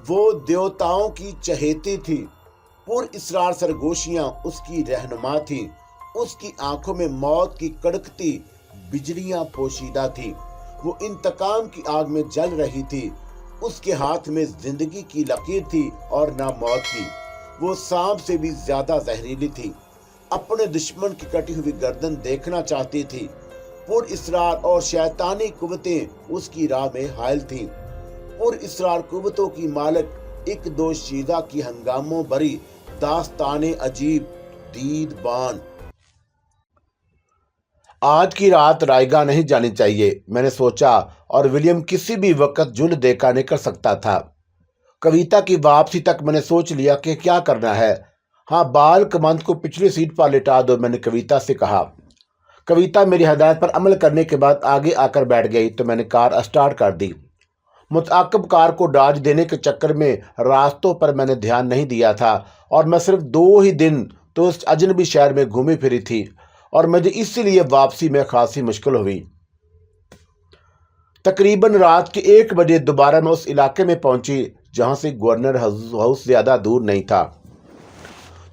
وہ دیوتاؤں کی چہیتی تھی، پر اسرار سرگوشیاں اس کی رہنما تھیں، اس کی آنکھوں میں موت کی کڑکتی بجلیاں پوشیدہ تھیں، وہ انتقام کی آگ میں جل رہی تھی، اس کے ہاتھ میں زندگی کی لکیر تھی اور نہ موت کی، وہ سانپ سے بھی زیادہ زہریلی تھی، اپنے دشمن کی کٹی ہوئی گردن دیکھنا چاہتی تھی، پر اسرار اور شیطانی قوتیں اس کی راہ میں حائل تھیں، پر اسرار قوتوں کی مالک ایک دو شیدہ کی ہنگاموں بری داستان عجیب دید بان۔ آج کی رات رائے گاہ نہیں جانی چاہیے، میں نے سوچا، اور ولیم کسی بھی وقت جھنڈ دیکھا نہیں کر سکتا تھا۔ کویتا کی واپسی تک میں نے سوچ لیا کہ کیا کرنا ہے۔ ہاں، بال کمند کو پچھلی سیٹ پر لٹا دو، میں نے کویتا سے کہا۔ کویتا میری ہدایت پر عمل کرنے کے بعد آگے آ کر بیٹھ گئی تو میں نے کار اسٹارٹ کر دی۔ متعاقب کار کو ڈاج دینے کے چکر میں راستوں پر میں نے دھیان نہیں دیا تھا، اور میں صرف 2 ہی دن تو اس اجنبی شہر میں گھومی پھری تھی، اور مجھے اسی لیے واپسی میں خاصی مشکل ہوئی۔ تقریباً رات کے 1 بجے دوبارہ میں اس علاقے میں پہنچی جہاں سے گورنر ہاؤس زیادہ دور نہیں تھا۔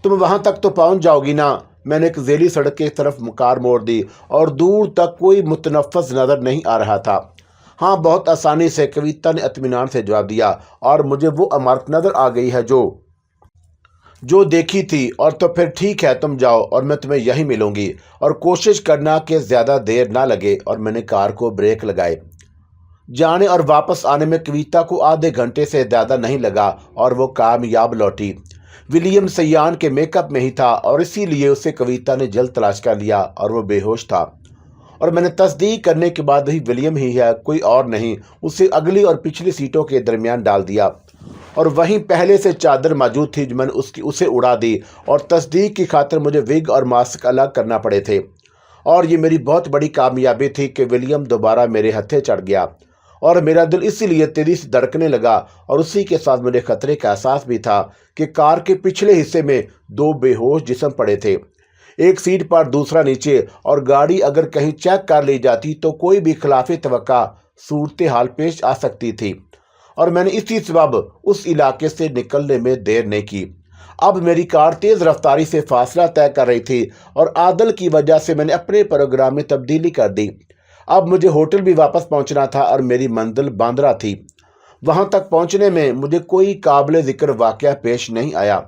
تم وہاں تک تو پہنچ جاؤ گی نا؟ میں نے ایک ذیلی سڑک کی طرف کار موڑ دی اور دور تک کوئی متنفس نظر نہیں آ رہا تھا۔ ہاں، بہت آسانی سے، کویتا نے اطمینان سے جواب دیا، اور مجھے وہ عمارت نظر آ گئی ہے جو دیکھی تھی، اور تو پھر ٹھیک ہے، تم جاؤ اور میں تمہیں یہیں ملوں گی، اور کوشش کرنا کہ زیادہ دیر نہ لگے۔ اور میں نے کار کو بریک لگائے۔ جانے اور واپس آنے میں کویتا کو آدھے گھنٹے سے زیادہ نہیں لگا اور وہ کامیاب لوٹی۔ ولیم سیان کے میک اپ میں ہی تھا، اور اسی لیے اسے کویتا نے جلد تلاش کر لیا اور وہ بے ہوش تھا، اور میں نے تصدیق کرنے کے بعد وہی ولیم ہی ہے، کوئی اور نہیں۔ اسے اگلی اور پچھلی سیٹوں کے درمیان ڈال دیا، اور وہیں پہلے سے چادر موجود تھی جو میں نے اسے اڑا دی، اور تصدیق کی خاطر مجھے وگ اور ماسک الگ کرنا پڑے تھے، اور یہ میری بہت بڑی کامیابی تھی کہ ولیم دوبارہ میرے ہتھے چڑھ گیا، اور میرا دل اسی لیے تیزی سے دھڑکنے لگا، اور اسی کے ساتھ مجھے خطرے کا احساس بھی تھا کہ کار کے پچھلے حصے میں 2 بے ہوش جسم پڑے تھے، ایک سیٹ پر دوسرا نیچے، اور گاڑی اگر کہیں چیک کر لی جاتی تو کوئی بھی خلاف توقع صورتحال پیش آ سکتی تھی، اور میں نے اسی سبب اس علاقے سے نکلنے میں دیر نہیں کی۔ اب میری کار تیز رفتاری سے فاصلہ طے کر رہی تھی، اور عادل کی وجہ سے میں نے اپنے پروگرام میں تبدیلی کر دی۔ اب مجھے ہوٹل بھی واپس پہنچنا تھا، اور میری منزل باندرا تھی۔ وہاں تک پہنچنے میں مجھے کوئی قابل ذکر واقعہ پیش نہیں آیا،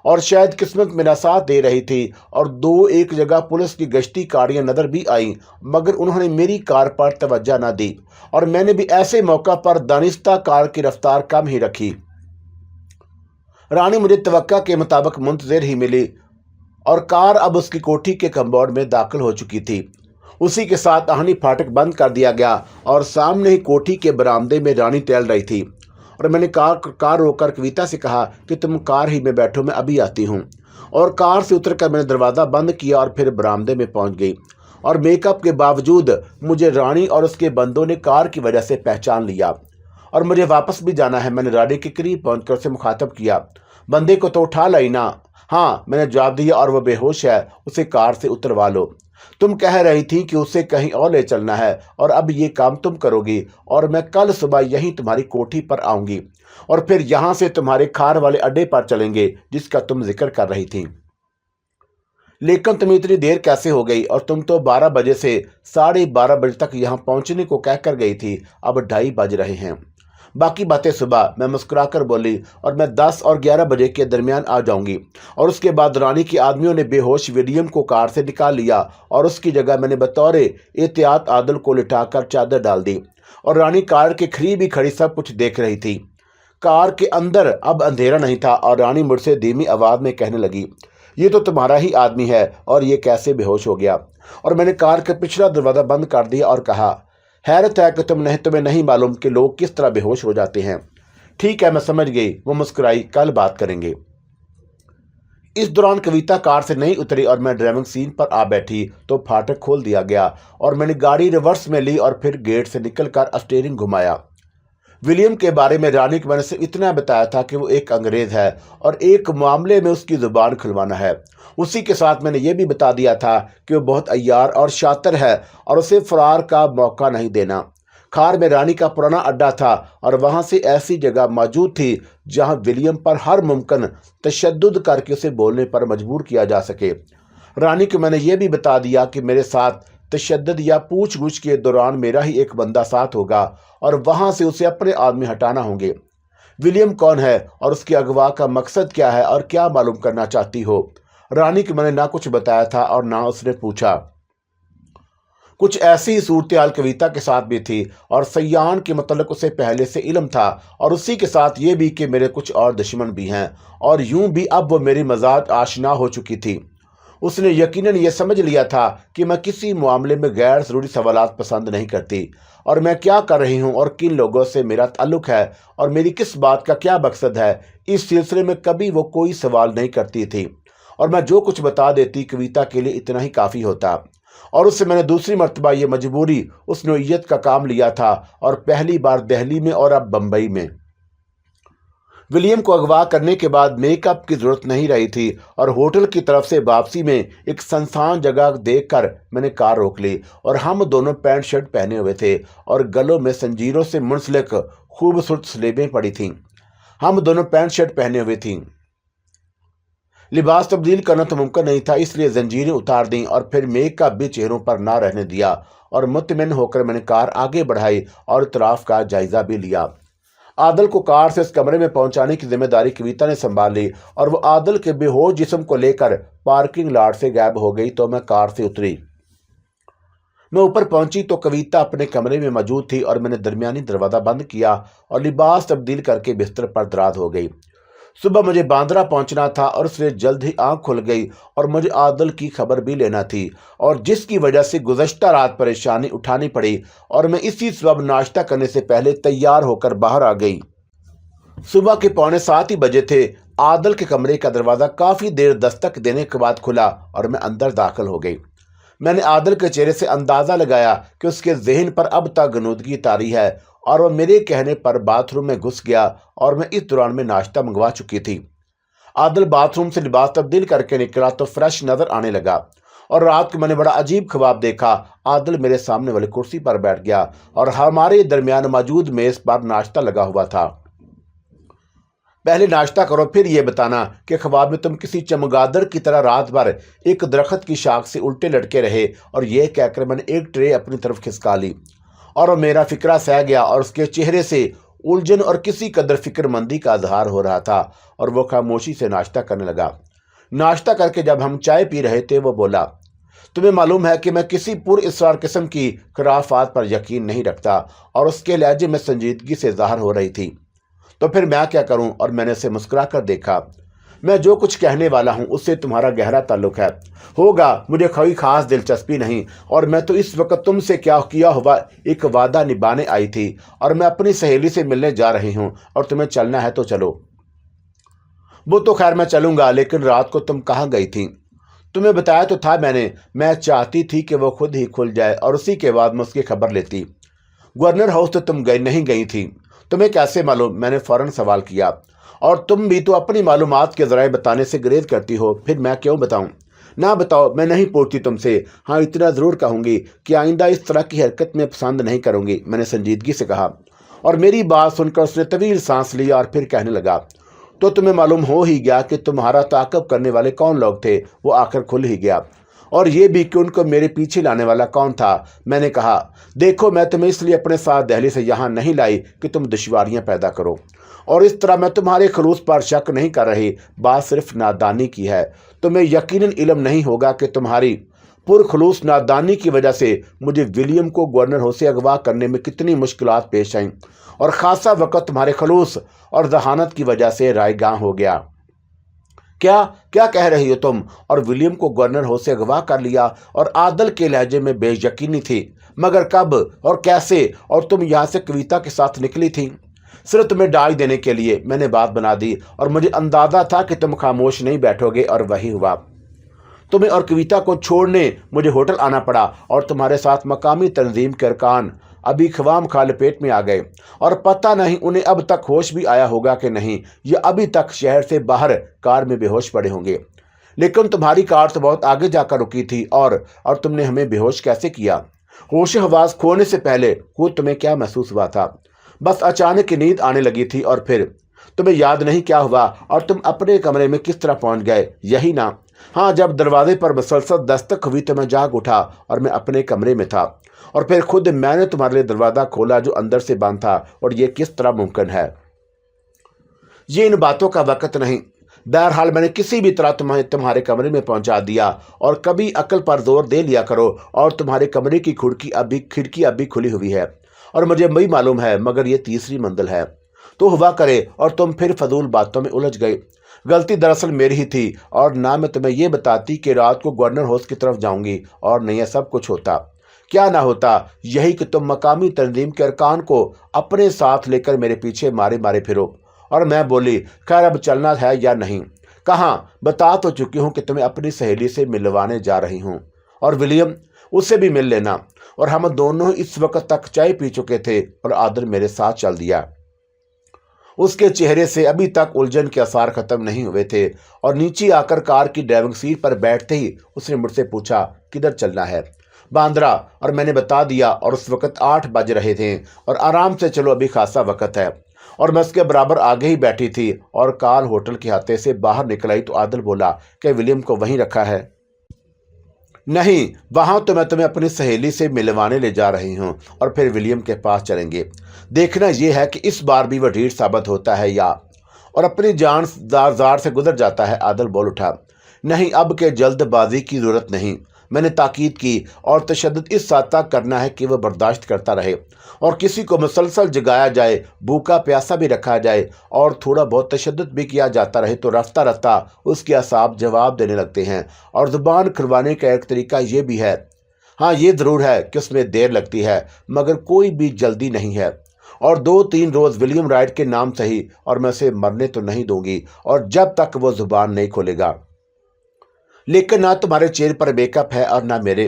اور شاید قسمت میرا ساتھ دے رہی تھی، اور 2-1 جگہ پولیس کی گشتی گاڑیاں نظر بھی آئیں، مگر انہوں نے میری کار پر توجہ نہ دی، اور میں نے بھی ایسے موقع پر دانستہ کار کی رفتار کم ہی رکھی۔ رانی مجھے توقع کے مطابق منتظر ہی ملی، اور کار اب اس کی کوٹھی کے کمپاؤنڈ میں داخل ہو چکی تھی۔ اسی کے ساتھ آہنی پھاٹک بند کر دیا گیا، اور سامنے ہی کوٹھی کے برآمدے میں رانی ٹہل رہی تھی، اور میں نے کار روک کر کویتا سے کہا کہ تم کار ہی میں بیٹھو، میں ابھی آتی ہوں، اور کار سے اتر کر میں نے دروازہ بند کیا اور پھر برآمدے میں پہنچ گئی، اور میک اپ کے باوجود مجھے رانی اور اس کے بندوں نے کار کی وجہ سے پہچان لیا، اور مجھے واپس بھی جانا ہے۔ میں نے رانی کے قریب پہنچ کر اسے مخاطب کیا، بندے کو تو اٹھا لائی نا؟ ہاں، میں نے جواب دیا، اور وہ بے ہوش ہے، اسے کار سے اتروا لو۔ تم کہہ رہی تھی کہ اسے کہیں اور لے چلنا ہے، اور اب یہ کام تم کرو گی، اور میں کل صبح یہیں تمہاری کوٹھی پر آؤں گی، اور پھر یہاں سے تمہارے کھار والے اڈے پر چلیں گے جس کا تم ذکر کر رہی تھی۔ لیکن تم اتنی دیر کیسے ہو گئی؟ اور تم تو 12 بجے سے 12:30 بجے تک یہاں پہنچنے کو کہہ کر گئی تھی، اب 2:30 بج رہے ہیں۔ باقی باتیں صبح، میں مسکرا کر بولی، اور میں 10 اور 11 بجے کے درمیان آ جاؤں گی۔ اور اس کے بعد رانی کے آدمیوں نے بے ہوش ولیم کو کار سے نکال لیا، اور اس کی جگہ میں نے بطور احتیاط عادل کو لٹا کر چادر ڈال دی، اور رانی کار کے قریب ہی کھڑی سب کچھ دیکھ رہی تھی۔ کار کے اندر اب اندھیرا نہیں تھا، اور رانی مجھ سے دھیمی آواز میں کہنے لگی، یہ تو تمہارا ہی آدمی ہے، اور یہ کیسے بے ہوش ہو گیا؟ اور میں نے کار کا پچھلا دروازہ بند کر دیا اور کہا، حیرت ہے کہ تمہیں نہیں معلوم کہ لوگ کس طرح بے ہوش ہو جاتے ہیں۔ ٹھیک ہے، میں سمجھ گئی، وہ مسکرائی، کل بات کریں گے۔ اس دوران کویتا کار سے نہیں اتری، اور میں ڈرائیونگ سیٹ پر آ بیٹھی تو پھاٹک کھول دیا گیا، اور میں نے گاڑی ریورس میں لی اور پھر گیٹ سے نکل کر اسٹیئرنگ گھمایا۔ ولیم کے بارے میں رانی کو میں نے صرف اتنا بتایا تھا کہ وہ ایک انگریز ہے، اور ایک معاملے میں اس کی زبان کھلوانا ہے۔ اسی کے ساتھ میں نے یہ بھی بتا دیا تھا کہ وہ بہت عیار اور شاطر ہے، اور اسے فرار کا موقع نہیں دینا۔ खार में रानी का पुराना अड्डा था और वहां से ऐसी जगह मौजूद थी जहां विलियम पर हर मुमकिन तशद्दुद करके उसे बोलने पर मजबूर किया जा सके। रानी को मैंने यह भी बता दिया कि मेरे साथ तशद्दुद या पूछ-गुछ के दौरान मेरा ही एक बंदा साथ होगा और वहां से उसे अपने आदमी हटाना होंगे। विलियम कौन है और उसके अगवा का मकसद क्या है और क्या मालूम करना चाहती हो? रानी को मैंने ना कुछ बताया था और ना उसने पूछा। कुछ ऐसी ही सूरत हाल कविता के साथ भी थी और सयान के मतलब उसे पहले से इल्म था और उसी के साथ ये भी कि मेरे कुछ और दुश्मन भी हैं और यूं भी अब वो मेरी मजाज आशना हो चुकी थी। उसने यकीनन ये समझ लिया था कि मैं किसी मामले में गैर ज़रूरी सवालात पसंद नहीं करती और मैं क्या कर रही हूँ और किन लोगों से मेरा ताल्लुक़ है और मेरी किस बात का क्या मकसद है, इस सिलसिले में कभी वो कोई सवाल नहीं करती थी और मैं जो कुछ बता देती कविता के लिए इतना ही काफ़ी होता। और उससे मैंने दूसरी मर्तबा ये मजबूरी उस नौइयत का काम लिया था और पहली बार दिल्ली में और अब बम्बई में। विलियम को अगवा करने के बाद मेकअप की जरूरत नहीं रही थी और होटल की तरफ से वापसी में एक सुनसान जगह देखकर मैंने कार रोक ली और हम दोनों पैंट शर्ट पहने हुए थे और गलों में जंजीरों से मुंसलिक खूबसूरत स्लेबें पड़ी थीं। हम दोनों पैंट शर्ट पहने हुए थीं। लिबास तब्दील करना तो मुमकिन नहीं था, इसलिए जंजीरें उतार दी और फिर मेकअप भी चेहरों पर ना रहने दिया और मुतमिन होकर मैंने कार आगे बढ़ाई और इतराफ का जायजा भी लिया। आदल को कार से इस कमरे में पहुंचाने की जिम्मेदारी कविता ने संभाल ली और वो आदल के बेहोश जिस्म को लेकर पार्किंग लॉट से गायब हो गई तो मैं कार से उतरी। मैं ऊपर पहुंची तो कविता अपने कमरे में मौजूद थी और मैंने दरमियानी दरवाज़ा बंद किया और लिबास तब्दील करके बिस्तर पर दराज हो गई। सुबह मुझे बांद्रा पहुंचना था और उससे जल्द ही आंख खुल गई और मुझे आदल की खबर भी लेना थी और जिसकी वजह से गुज़श्ता रात परेशानी उठानी पड़ी और मैं इसी सबब नाश्ता करने से पहले तैयार होकर बाहर आ गई। सुबह के 6:45 ही बजे थे। आदल के कमरे का दरवाज़ा काफ़ी देर दस्तक देने के बाद खुला और मैं अंदर दाखिल हो गई। मैंने आदल के चेहरे से अंदाज़ा लगाया कि उसके जहन पर अब तक गनूदगी तारी है और वह मेरे कहने पर बाथरूम में घुस गया और मैं इस दौरान में नाश्ता मंगवा चुकी थी। आदल बाथरूम से लिबास तब्दील करके निकला तो फ्रेश नजर आने लगा और रात को मैंने बड़ा अजीब ख्वाब देखा। आदल मेरे सामने वाली कुर्सी पर बैठ गया और हमारे दरमियान मौजूद मेज पर नाश्ता लगा हुआ था। पहले नाश्ता करो फिर यह बताना कि ख्वाब में तुम किसी चमगादड़ की तरह रात भर एक दरख्त की शाख से उल्टे लटके रहे और यह कहकर मैंने एक ट्रे अपनी तरफ खिसका ली और मेरा फिक्रा सह गया और उसके चेहरे से उलझन और किसी कदर फिक्रमंदी का इजहार हो रहा था और वो खामोशी से नाश्ता करने लगा। नाश्ता करके जब हम चाय पी रहे थे वो बोला, तुम्हें मालूम है कि मैं किसी पुरअसरार किस्म की खराफात पर यकीन नहीं रखता और उसके लहजे में संजीदगी से ज़ाहिर हो रही थी। तो फिर मैं क्या करूं? और मैंने उसे मुस्कुरा कर देखा। मैं जो कुछ कहने वाला हूं उससे तुम्हारा गहरा ताल्लुक है होगा, मुझे कोई खास दिलचस्पी नहीं और मैं तो इस वक्त तुमसे क्या किया हुआ एक वादा निभाने आई थी और मैं अपनी सहेली से मिलने जा रही हूं और तुम्हें चलना है तो चलो। वो तो खैर मैं चलूंगा, लेकिन रात को तुम कहाँ गई थी? तुम्हें बताया तो था मैंने। मैं चाहती थी कि वो खुद ही खुल जाए और उसी के बाद मैं उसकी खबर लेती। गवर्नर हाउस तो तुम नहीं गई थी। तुम्हें कैसे मालूम? मैंने फौरन सवाल किया। और तुम भी तो अपनी मालूमात के ज़राए बताने से गुरेज करती हो, फिर मैं क्यों बताऊं? ना बताओ, मैं नहीं पूछती तुमसे। हाँ, इतना ज़रूर कहूँगी कि आइंदा इस तरह की हरकत में पसंद नहीं करूँगी, मैंने संजीदगी से कहा। और मेरी बात सुनकर उसने तवील सांस लिया और फिर कहने लगा, तो तुम्हें मालूम हो ही गया कि तुम्हारा ताक़ब करने वाले कौन लोग थे। वो आकर खुल ही गया। और ये भी कि उनको मेरे पीछे लाने वाला कौन था। मैंने कहा, देखो मैं तुम्हें इसलिए अपने साथ दिल्ली से यहाँ नहीं लाई कि तुम दुश्वारियाँ पैदा करो और इस तरह मैं तुम्हारे खलूस पर शक नहीं कर रही, बात सिर्फ नादानी की है। तुम्हें यकीनन इल्म नहीं होगा कि तुम्हारी पुरखलूस नादानी की वजह से मुझे विलियम को गवर्नर हाउस से अगवा करने में कितनी मुश्किलात पेश आईं और ख़ासा वक़्त तुम्हारे खलूस और जहानत की वजह से रायगां हो गया। क्या क्या कह रही हो तुम? और विलियम को गवर्नर हाउस से अगवा कर लिया? और आदल के लहजे में बेयकीनी थी। मगर कब और कैसे? और तुम यहाँ से कविता के साथ निकली थी सिर्फ तुम्हें डाल देने के लिए। मैंने बात बना दी और मुझे अंदाज़ा था कि तुम खामोश नहीं बैठोगे और वही हुआ। तुम्हें और कविता को छोड़ने मुझे होटल आना पड़ा और तुम्हारे साथ मकामी तंजीम के अरकान अभी ख्वाम खा लपेट में आ गए और पता नहीं उन्हें अब तक होश भी आया होगा कि नहीं, या अभी तक शहर से बाहर कार में बेहोश पड़े होंगे। लेकिन तुम्हारी कार तो बहुत आगे जाकर रुकी थी और तुमने हमें बेहोश कैसे किया? होश हवास खोने से पहले खुद तुम्हें क्या महसूस हुआ था? बस अचानक नींद आने लगी थी और फिर तुम्हें याद नहीं क्या हुआ और तुम अपने कमरे में किस तरह पहुंच गए, यही ना? हाँ, जब दरवाजे पर मुसलसल दस्तक हुई तो मैं जाग उठा और मैं अपने कमरे में था और फिर खुद मैंने तुम्हारे लिए दरवाजा खोला जो अंदर से बंद था। और ये किस तरह मुमकिन है? ये इन बातों का वक्त नहीं। बहरहाल मैंने किसी भी तरह तुम्हारे कमरे में पहुंचा दिया। और कभी अकल पर जोर दे लिया करो। और तुम्हारे कमरे की खिड़की अभी खुली हुई है और मुझे वही मालूम है, मगर ये तीसरी मंजिल है। तो हुआ करे और तुम फिर फजूल बातों में उलझ गए। गलती दरअसल मेरी ही थी और ना मैं तुम्हें ये बताती कि रात को गवर्नर हाउस की तरफ जाऊंगी और नहीं सब कुछ होता। क्या ना होता? यही कि तुम मकामी तंजीम के अरकान को अपने साथ लेकर मेरे पीछे मारे मारे फिरो। और मैं बोली, खैर अब चलना है या नहीं? कहाँ? बता तो चुकी हूँ कि तुम्हें अपनी सहेली से मिलवाने जा रही हूँ और विलियम, उससे भी मिल लेना। और हम दोनों इस वक्त तक चाय पी चुके थे और आदर मेरे साथ चल दिया। उसके चेहरे से अभी तक उलझन के आसार खत्म नहीं हुए थे और नीचे आकर कार की ड्राइविंग सीट पर बैठते ही उसने मुझसे पूछा, किधर चलना है? बांद्रा। और मैंने बता दिया। और उस वक्त 8 बज रहे थे और आराम से चलो, अभी खासा वक्त है। और मैं उसके बराबर आगे ही बैठी थी और कार होटल के हाथे से बाहर निकल आई तो आदिल बोला कि विलियम को वहीं रखा है। नहीं, वहां तो मैं तुम्हें अपनी सहेली से मिलवाने ले जा रही हूं और फिर विलियम के पास चलेंगे। देखना यह है कि इस बार भी वह ढीठ साबित होता है या और अपनी जान जार से गुजर जाता है। आदिल बोल उठा, नहीं, अब के जल्दबाजी की जरूरत नहीं। मैंने ताकीद की, और तशद्दुद इस हद तक करना है कि वह बर्दाश्त करता रहे और किसी को मुसलसल जगाया जाए, भूखा प्यासा भी रखा जाए और थोड़ा बहुत तशद्दुद भी किया जाता रहे तो रफ्ता रफ्ता उसके असाब जवाब देने लगते हैं। और ज़ुबान खुलवाने का एक तरीका ये भी है। हाँ, ये ज़रूर है कि उसमें देर लगती है, मगर कोई भी जल्दी नहीं है। और 2-3 रोज़ विलियम राइट के नाम सही, और मैं उसे मरने तो नहीं दूंगी और जब तक वो ज़ुबान नहीं खोलेगा। लेकिन ना तुम्हारे चेहरे पर मेकअप है और ना मेरे।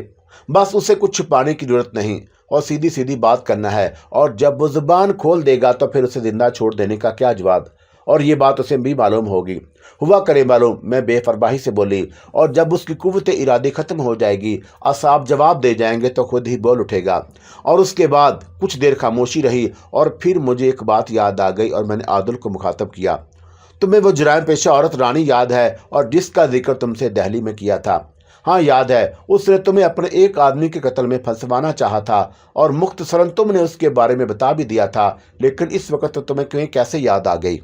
बस उसे कुछ छुपाने की जरूरत नहीं और सीधी सीधी बात करना है। और जब वो जुबान खोल देगा तो फिर उसे जिंदा छोड़ देने का क्या जवाब? और ये बात उसे भी मालूम होगी। हुआ करे मालूम, मैं बेफरवाही से बोली। और जब उसकी कुव्वत इरादे खत्म हो जाएगी, असाब जवाब दे जाएंगे तो खुद ही बोल उठेगा। और उसके बाद कुछ देर खामोशी रही और फिर मुझे एक बात याद आ गई और मैंने आदिल को मुखातब किया। तुम्हें वो जुराम पेशा औरत रानी याद है और जिसका जिक्र तुमसे दिल्ली में किया था? हाँ, याद है। उसने तुम्हें अपने एक आदमी के कत्ल में फंसवाना चाहा था और मुख्तसरन तुमने उसके बारे में बता भी दिया था। लेकिन इस वक्त तो तुम्हें कहीं कैसे याद आ गई?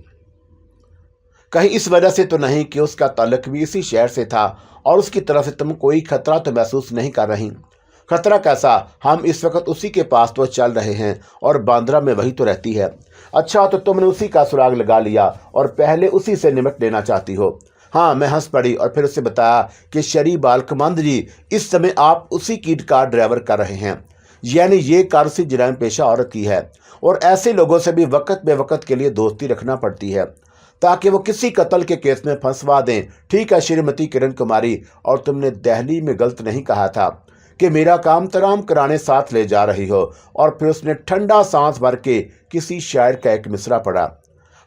कहीं इस वजह से तो नहीं कि उसका ताल्लुक भी इसी शहर से था और उसकी तरफ से तुम कोई खतरा तो महसूस नहीं कर रही? खतरा कैसा? हम इस वक्त उसी के पास तो चल रहे हैं और बांद्रा में वही तो रहती है। अच्छा, तो तुमने उसी का सुराग लगा लिया और पहले उसी से निपट लेना चाहती हो? हाँ, मैं हंस पड़ी और फिर उसे बताया कि शरीफ बालकमंद जी, इस समय आप उसी की कार ड्राइवर कर रहे हैं। यानी ये कार उसी जुराम पेशा औरत की है और ऐसे लोगों से भी वक्त बेवक्त के लिए दोस्ती रखना पड़ती है ताकि वो किसी कत्ल के केस में फंसवा दें। ठीक है श्रीमती किरण कुमारी, और तुमने दिल्ली में गलत नहीं कहा था कि मेरा काम तराम कराने साथ ले जा रही हो। और फिर उसने ठंडा सांस भर के किसी शायर का एक मिसरा पढ़ा,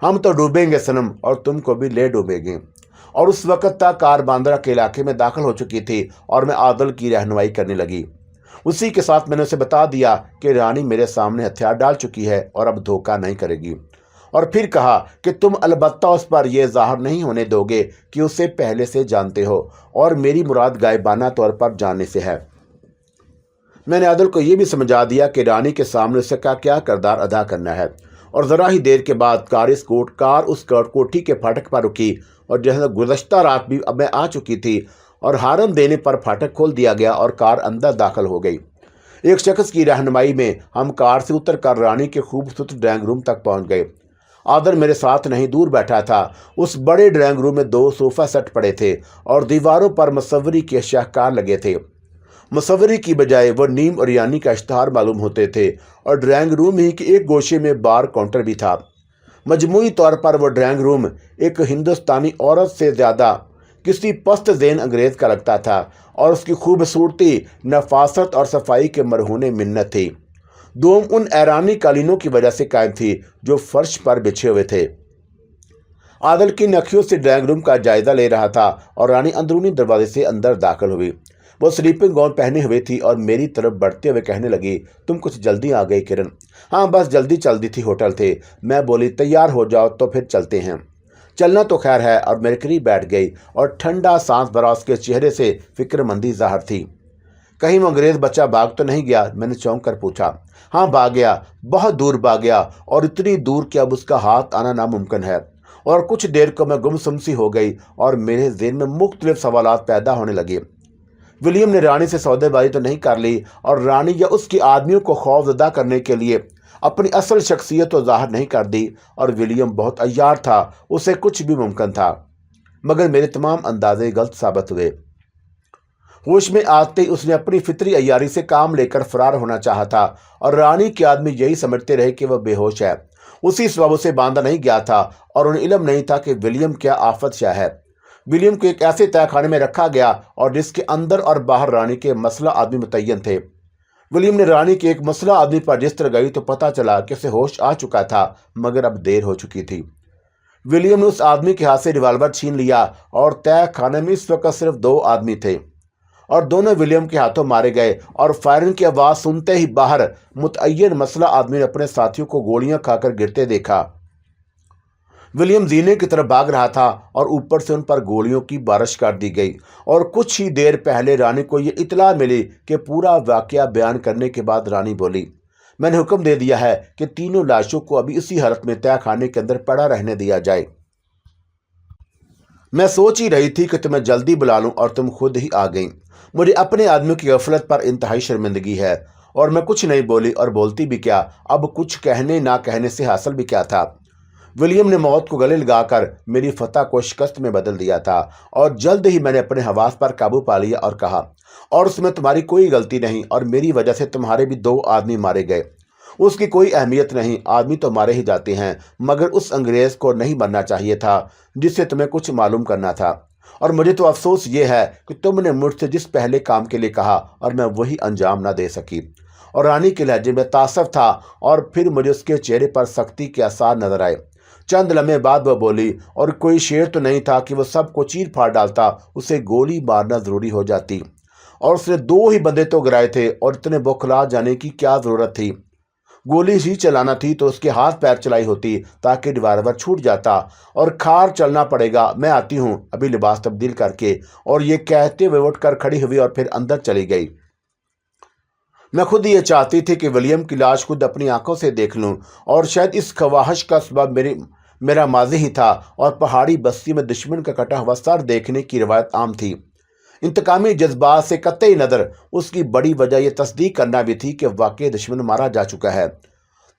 हम तो डूबेंगे सनम और तुमको भी ले डूबेंगे। और उस वक्त तक कार बांद्रा के इलाके में दाखिल हो चुकी थी और मैं आदिल की रहनुमाई करने लगी। उसी के साथ मैंने उसे बता दिया कि रानी मेरे सामने हथियार डाल चुकी है और अब धोखा नहीं करेगी। और फिर कहा कि तुम अलबत्ता उस पर यह जाहिर नहीं होने दोगे कि उसे पहले से जानते हो और मेरी मुराद गायबाना तौर पर जानने से है। मैंने आदिल को यह भी समझा दिया कि रानी के सामने उसे क्या किरदार अदा करना है। और ज़रा ही देर के बाद कार उस कोठी के फाटक पर रुकी और जैसे गुज़श्ता रात भी अब मैं आ चुकी थी और हारन देने पर फाटक खोल दिया गया और कार अंदर दाखिल हो गई। एक शख्स की रहनुमाई में हम कार से उतरकर रानी के खूबसूरत ड्राइंग रूम तक पहुंच गए। आदर मेरे साथ नहीं दूर बैठा था। उस बड़े ड्राइंग रूम में 2 सोफ़ा सेट पड़े थे और दीवारों पर मुसव्वरी के शाहकार लगे थे। मुसव्वरी की बजाय वो नीम और यानी का इश्तहार मालूम होते थे और ड्राइंग रूम ही के एक गोशे में बार काउंटर भी था। मजमूई तौर पर वो ड्राइंग रूम एक हिंदुस्तानी औरत से ज़्यादा किसी पस्त ज़ेन अंग्रेज़ का लगता था और उसकी खूबसूरती, नफासत और सफाई के मरहूने मिन्नत थी। दोम उन ऐरानी कालीनों की वजह से कायम थी जो फर्श पर बिछे हुए थे। आदिल की नखियों से ड्राइंग रूम का जायजा ले रहा था और रानी अंदरूनी दरवाजे से अंदर दाखिल हुई। वो स्लीपिंग गाउन पहने हुए थी और मेरी तरफ बढ़ते हुए कहने लगी, तुम कुछ जल्दी आ गई किरण? हाँ बस जल्दी चल दी थी, होटल थे। मैं बोली, तैयार हो जाओ तो फिर चलते हैं। चलना तो खैर है, और मेरे करीब बैठ गई और ठंडा सांस भरा। उसके चेहरे से फिक्रमंदी ज़ाहिर थी। कहीं वो अंग्रेज बच्चा भाग तो नहीं गया? मैंने चौंक कर पूछा। हाँ भाग गया, बहुत दूर भाग गया, और इतनी दूर कि अब उसका हाथ आना नामुमकिन है। और कुछ देर को मैं गुमसुम सी हो गई और मेरे ज़हन में मुख्तलिफ सवालात पैदा होने लगे। विलियम ने रानी से सौदेबाजी तो नहीं कर ली, और रानी या उसके आदमियों को खौफजदा करने के लिए अपनी असल शख्सियत तो ज़ाहिर नहीं कर दी। और विलियम बहुत अय्यार था, उसे कुछ भी मुमकिन था। मगर मेरे तमाम अंदाजे गलत साबित हुए। होश में आते ही उसने अपनी फितरी अय्यारी से काम लेकर फरार होना चाहा था, और रानी के आदमी यही समझते रहे कि वह बेहोश है। उसी सबब उसे बांधा नहीं गया था, और उन्हें इल्म नहीं था कि विलियम क्या आफत शाह है। विलियम को एक ऐसे तहखाने में रखा गया और जिसके अंदर और बाहर रानी के मसला आदमी मुतय्यन थे। विलियम ने रानी के एक मसला आदमी पर जिस तरह गई तो पता चला कि उसे होश आ चुका था, मगर अब देर हो चुकी थी। विलियम ने उस आदमी के हाथ से रिवाल्वर छीन लिया, और तहखाने में इस वक्त सिर्फ 2 आदमी थे, और दोनों विलियम के हाथों मारे गए। और फायरिंग की आवाज़ सुनते ही बाहर मुतय्यन मसला आदमी ने अपने साथियों को गोलियां खाकर गिरते देखा। विलियम जीने की तरफ भाग रहा था और ऊपर से उन पर गोलियों की बारिश कर दी गई। और कुछ ही देर पहले रानी को ये इतला मिली कि पूरा वाकया बयान करने के बाद रानी बोली, मैंने हुक्म दे दिया है कि तीनों लाशों को अभी इसी हालत में तहखाने के अंदर पड़ा रहने दिया जाए। मैं सोच ही रही थी कि तुम्हें जल्दी बुला लूं और तुम खुद ही आ गई। मुझे अपने आदमियों की गफलत पर इंतहाई शर्मिंदगी है। और मैं कुछ नहीं बोली, और बोलती भी क्या, अब कुछ कहने ना कहने से हासिल भी क्या था। विलियम ने मौत को गले लगाकर मेरी फतह को शिकस्त में बदल दिया था, और जल्द ही मैंने अपने हवास पर काबू पा लिया और कहा, और उसमें तुम्हारी कोई गलती नहीं, और मेरी वजह से तुम्हारे भी 2 आदमी मारे गए। उसकी कोई अहमियत नहीं, आदमी तो मारे ही जाते हैं, मगर उस अंग्रेज को नहीं मरना चाहिए था जिससे तुम्हें कुछ मालूम करना था। और मुझे तो अफसोस ये है कि तुमने मुझसे जिस पहले काम के लिए कहा और मैं वही अंजाम ना दे सकी। और रानी के लहजे में तासफ था, और फिर मुझे उसके चेहरे पर सख्ती के आसार नजर आए। चंद लम्हे बाद वह बोली, और कोई शेर तो नहीं था कि वह सबको चीर फाड़ डालता, उसे गोली मारना जरूरी हो जाती। और उसने 2 ही बंदे तो गिराए थे, और इतने बौखला जाने की क्या जरूरत थी। गोली ही चलाना थी तो उसके हाथ पैर चलाई होती ताकि रिवाल्वर छूट जाता। और खार चलना पड़ेगा, मैं आती हूँ अभी लिबास तब्दील करके। और ये कहते हुए उठकर खड़ी हुई और फिर अंदर चली गई। मैं खुद ये चाहती थी कि विलियम की लाश खुद अपनी आंखों से देख लूं, और शायद इस ख्वाहिश का सबब मेरा माजी ही था। और पहाड़ी बस्ती में दुश्मन का कटा हुआ सर देखने की रिवायत आम थी। इंतकामी जज्बात से कतई नज़र उसकी बड़ी वजह यह तस्दीक करना भी थी कि वाकई दुश्मन मारा जा चुका है।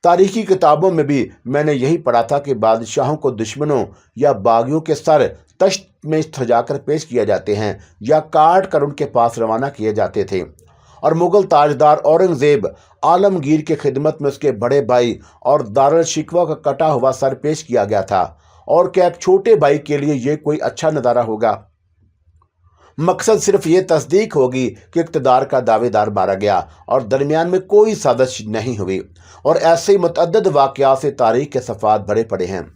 तारीखी किताबों में भी मैंने यही पढ़ा था कि बादशाहों को दुश्मनों या बागियों के सर तश्त में सजाकर पेश किए जाते हैं, या काट कर उनके पास रवाना किए जाते थे। और मुगल ताजदार औरंगजेब आलमगीर के खिदमत में उसके बड़े भाई और दारुल शिकवा का कटा हुआ सर पेश किया गया था। और क्या एक छोटे भाई के लिए यह कोई अच्छा नज़ारा होगा? मकसद सिर्फ ये तस्दीक होगी कि इक़्तिदार का दावेदार मारा गया और दरमियान में कोई साजिश नहीं हुई। और ऐसे ही मुतअद्दिद वाक़यात से तारीख के सफ़ात भरे पड़े हैं।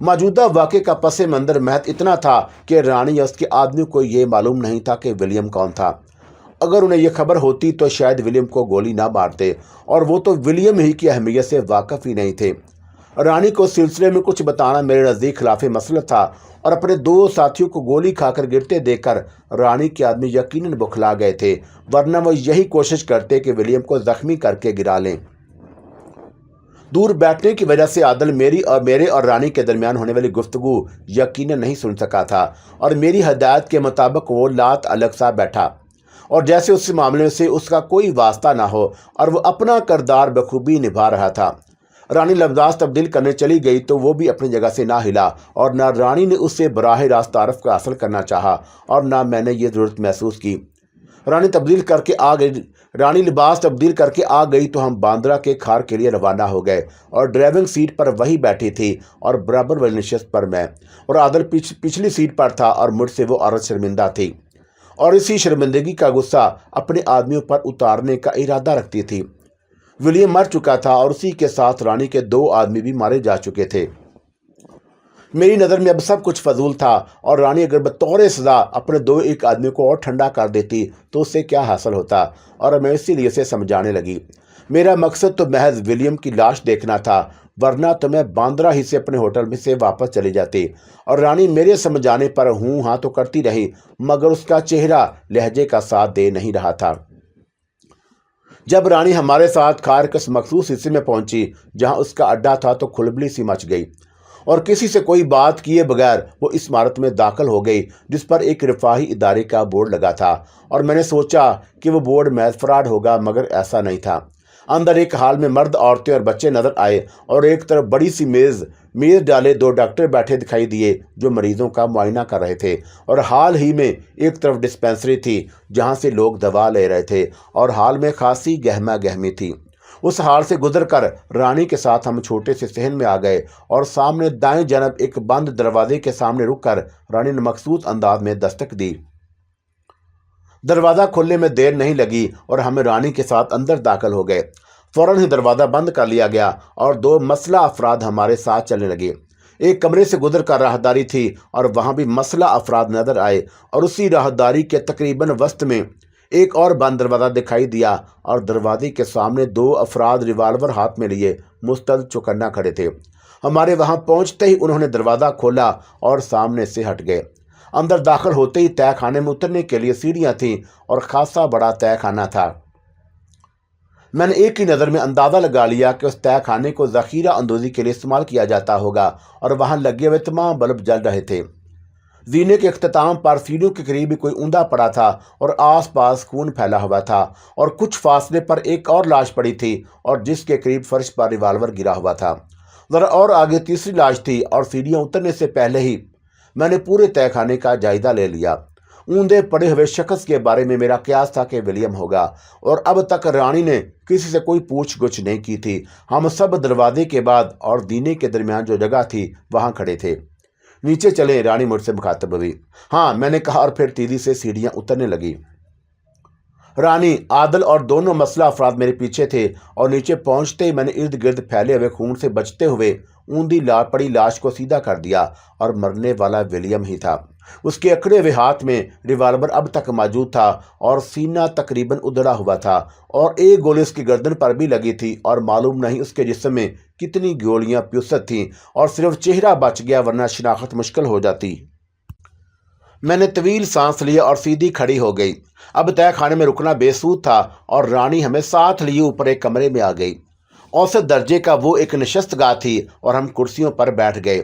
मौजूदा वाक़े का पस मंज़र महज इतना था कि रानी या उसके आदमी को ये मालूम नहीं था कि विलियम कौन था। अगर उन्हें यह खबर होती तो शायद विलियम को गोली ना मारते, और वो तो विलियम ही की अहमियत से वाकिफ़ ही नहीं थे। रानी को सिलसिले में कुछ बताना मेरे नज़दीक खिलाफ मसलत था, और अपने 2 साथियों को गोली खाकर गिरते देखकर रानी के आदमी यकीनन बुखला गए थे, वरना वो यही कोशिश करते कि विलियम को जख्मी करके गिरा लें। दूर बैठने की वजह से आदल मेरे और रानी के दरमियान होने वाली गुफ्तगू यकीनन नहीं सुन सका था, और मेरी हदायत के मुताबिक वो लात अलग सा बैठा, और जैसे उस मामले से उसका कोई वास्ता ना हो, और वह अपना किरदार बखूबी निभा रहा था। रानी लफ्ज़ात तब्दील करने चली गई तो वो भी अपनी जगह से ना हिला, और ना रानी ने उससे बराह रास्त तारफ़ का हासिल करना चाहा, और ना मैंने ये ज़रूरत महसूस की। रानी लिबास तब्दील करके आ गई तो हम बांद्रा के खार के लिए रवाना हो गए, और ड्राइविंग सीट पर वही बैठी थी और बराबर वाली नशिस्त पर मैं, और आदल पिछली सीट पर था, और मुझसे वो औरत शर्मिंदा थी, और इसी शर्मिंदगी का गुस्सा अपने आदमियों पर उतारने का इरादा रखती थी। विलियम मर चुका था, और उसी के साथ रानी के 2 आदमी भी मारे जा चुके थे। मेरी नज़र में अब सब कुछ फजूल था और रानी अगर बतौर सज़ा अपने दो एक आदमी को और ठंडा कर देती तो उससे क्या हासिल होता, और मैं इसीलिए उसे समझाने लगी। मेरा मकसद तो महज विलियम की लाश देखना था, वरना तो मैं बांद्रा ही से अपने होटल में से वापस चली जाती। और रानी मेरे समझाने पर हूँ हाँ तो करती रही, मगर उसका चेहरा लहजे का साथ दे नहीं रहा था। जब रानी हमारे साथ खार के मखसूस हिस्से में पहुंची जहां उसका अड्डा था तो खुलबली सी मच गई और किसी से कोई बात किए बगैर वो इस इमारत में दाखिल हो गई जिस पर एक रिफाही इदारे का बोर्ड लगा था। और मैंने सोचा कि वो बोर्ड महज फ्रॉड होगा, मगर ऐसा नहीं था। अंदर एक हाल में मर्द, औरतें और बच्चे नजर आए और एक तरफ बड़ी सी मेज डाले दो डॉक्टर बैठे दिखाई दिए जो मरीजों का मुआयना कर रहे थे। और हाल ही में एक तरफ डिस्पेंसरी थी जहां से लोग दवा ले रहे थे और हाल में खासी गहमा गहमी थी। उस हाल से गुजरकर रानी के साथ हम छोटे से सहन में आ गए और सामने दाएं जानब एक बंद दरवाजे के सामने रुककर रानी ने मखसूस अंदाज में दस्तक दी। दरवाज़ा खोलने में देर नहीं लगी और हम रानी के साथ अंदर दाखिल हो गए। फौरन ही दरवाज़ा बंद कर लिया गया और दो मसला अफराद हमारे साथ चलने लगे। एक कमरे से गुजर कर राहदारी थी और वहाँ भी मसला अफराद नजर आए और उसी राहदारी के तकरीबन वस्त में एक और बंद दरवाज़ा दिखाई दिया और दरवाजे के सामने दो अफराद रिवाल्वर हाथ में लिए मुस्तैद चौकन्ना खड़े थे। हमारे वहाँ पहुँचते ही उन्होंने दरवाज़ा खोला और सामने से हट गए। अंदर दाखिल होते ही तय खाने में उतरने के लिए सीढ़ियां थीं और खासा बड़ा तय खाना था। मैंने एक ही नज़र में अंदाज़ा लगा लिया कि उस तय खाने को ज़ख़ीरा अंदोज़ी के लिए इस्तेमाल किया जाता होगा और वहाँ लगे हुए तमाम बल्ब जल रहे थे। जीने के अख्ताम पर सीढ़ियों के करीब कोई ऊंधा पड़ा था और आसपास खून फैला हुआ था और कुछ फासले पर एक और लाश पड़ी थी और जिसके करीब फर्श पर रिवाल्वर गिरा हुआ था। ज़रा और आगे तीसरी लाश थी और सीढ़ियाँ उतरने से पहले ही मैंने पूरे तहखाने का जायजा ले लिया। ऊंधे पड़े हुए शख्स के बारे में मेरा क़यास था कि विलियम होगा और अब तक रानी ने किसी से कोई पूछ गुछ नहीं की थी। हम सब दरवाजे के बाद और दीने के दरमियान जो जगह थी वहाँ खड़े थे। नीचे चले, रानी मुझसे मुखातब हुई। हाँ, मैंने कहा और फिर तेजी से सीढ़ियाँ उतरने लगी। रानी, आदल और दोनों मसला अफराद मेरे पीछे थे और नीचे पहुंचते ही मैंने इर्द गिर्द फैले हुए खून से बचते हुए ऊंधी पड़ी लाश को सीधा कर दिया और मरने वाला विलियम ही था। उसके अकड़े हुए हाथ में रिवाल्वर अब तक मौजूद था और सीना तकरीबन उधड़ा हुआ था और एक गोली उसकी गर्दन पर भी लगी थी और मालूम नहीं उसके जिस्म में कितनी गोलियां प्युसत थीं और सिर्फ चेहरा बच गया, वरना शिनाख्त मुश्किल हो जाती। मैंने तवील सांस लिया और सीधी खड़ी हो गई। अब तय खाने में रुकना बेसूद था और रानी हमें साथ लिए ऊपर एक कमरे में आ गई। औसत दर्जे का वो एक नशस्तगाह थी और हम कुर्सियों पर बैठ गए।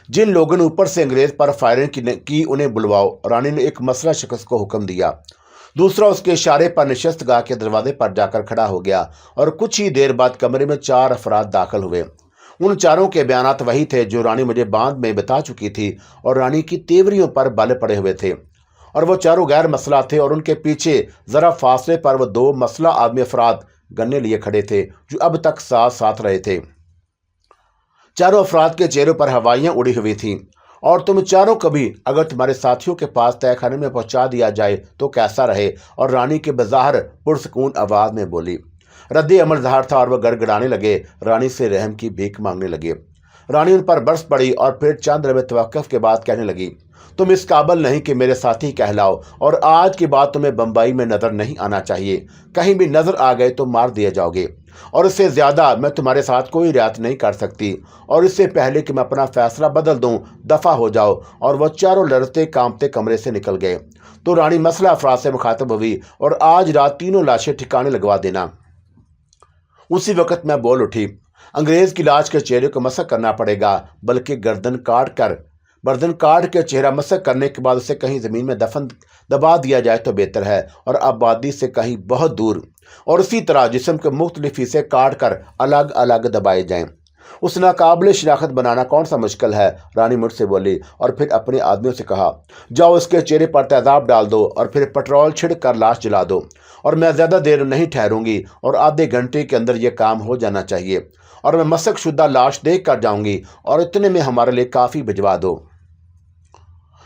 जिन लोगों ने ऊपर से अंग्रेज पर फायरिंग की उन्हें बुलवाओ, रानी ने एक मसला शख्स को हुक्म दिया। दूसरा उसके इशारे पर नशस्तगाह के दरवाजे पर जाकर खड़ा हो गया और कुछ ही देर बाद कमरे में 4 अफराद दाखिल हुए। उन चारों के बयानात वही थे जो रानी मुझे बांध में बता चुकी थी और रानी की तेवरियों पर बल पड़े हुए थे और वो चारों गैर मसला थे और उनके पीछे जरा फासले पर वो 2 मसला आदमी अफराद गन्ने लिए खड़े थे जो अब तक साथ साथ रहे थे। चारों अफराद के चेहरों पर हवाइयां उड़ी हुई थीं। और तुम चारों कभी अगर तुम्हारे साथियों के पास तय खाने में पहुंचा दिया जाए तो कैसा रहे? और रानी के बज़ाहिर पुरसकून आवाज में बोली। रद्द अमल ज़ाहिर था और वह गड़गड़ाने लगे, रानी से रहम की भीख मांगने लगे। रानी उन पर बरस पड़ी और फिर चंद लम्हे तवक्कुफ के बाद कहने लगी, तुम इस काबिल नहीं कि मेरे साथी कहलाओ और आज के बाद तुम्हें बम्बई में नजर नहीं आना चाहिए। कहीं भी नजर आ गए तो मार दिए जाओगे और इससे ज्यादा मैं तुम्हारे साथ कोई रियायत नहीं कर सकती। और इससे पहले कि मैं अपना फैसला बदल दूं, दफा हो जाओ। और वह चारों लड़ते कांपते कमरे से निकल गए। तो रानी मसला अफराद से मुखातब हुई और आज रात तीनों लाशें ठिकाने लगवा देना। उसी वक्त मैं बोल उठी, अंग्रेज की लाश के चेहरे को मसक करना पड़ेगा, बल्कि गर्दन काट के चेहरा मसक करने के बाद उसे कहीं जमीन में दबा दिया जाए तो बेहतर है और आबादी से कहीं बहुत दूर। और इसी तरह जिस्म के मुख्तलिफ हिस्से काट कर अलग अलग दबाए जाएं। उस नाकाबिल शिनाख्त बनाना कौन सा मुश्किल है? रानी मुझसे बोली और फिर अपने आदमियों से कहा, जाओ उसके चेहरे पर तेजाब डाल दो और फिर पेट्रोल छिड़क कर लाश जला दो। और मैं ज़्यादा देर नहीं ठहरूंगी और आधे घंटे के अंदर यह काम हो जाना चाहिए और मैं मसक शुदा लाश देख कर जाऊंगी और इतने में हमारे लिए काफ़ी भिजवा दो।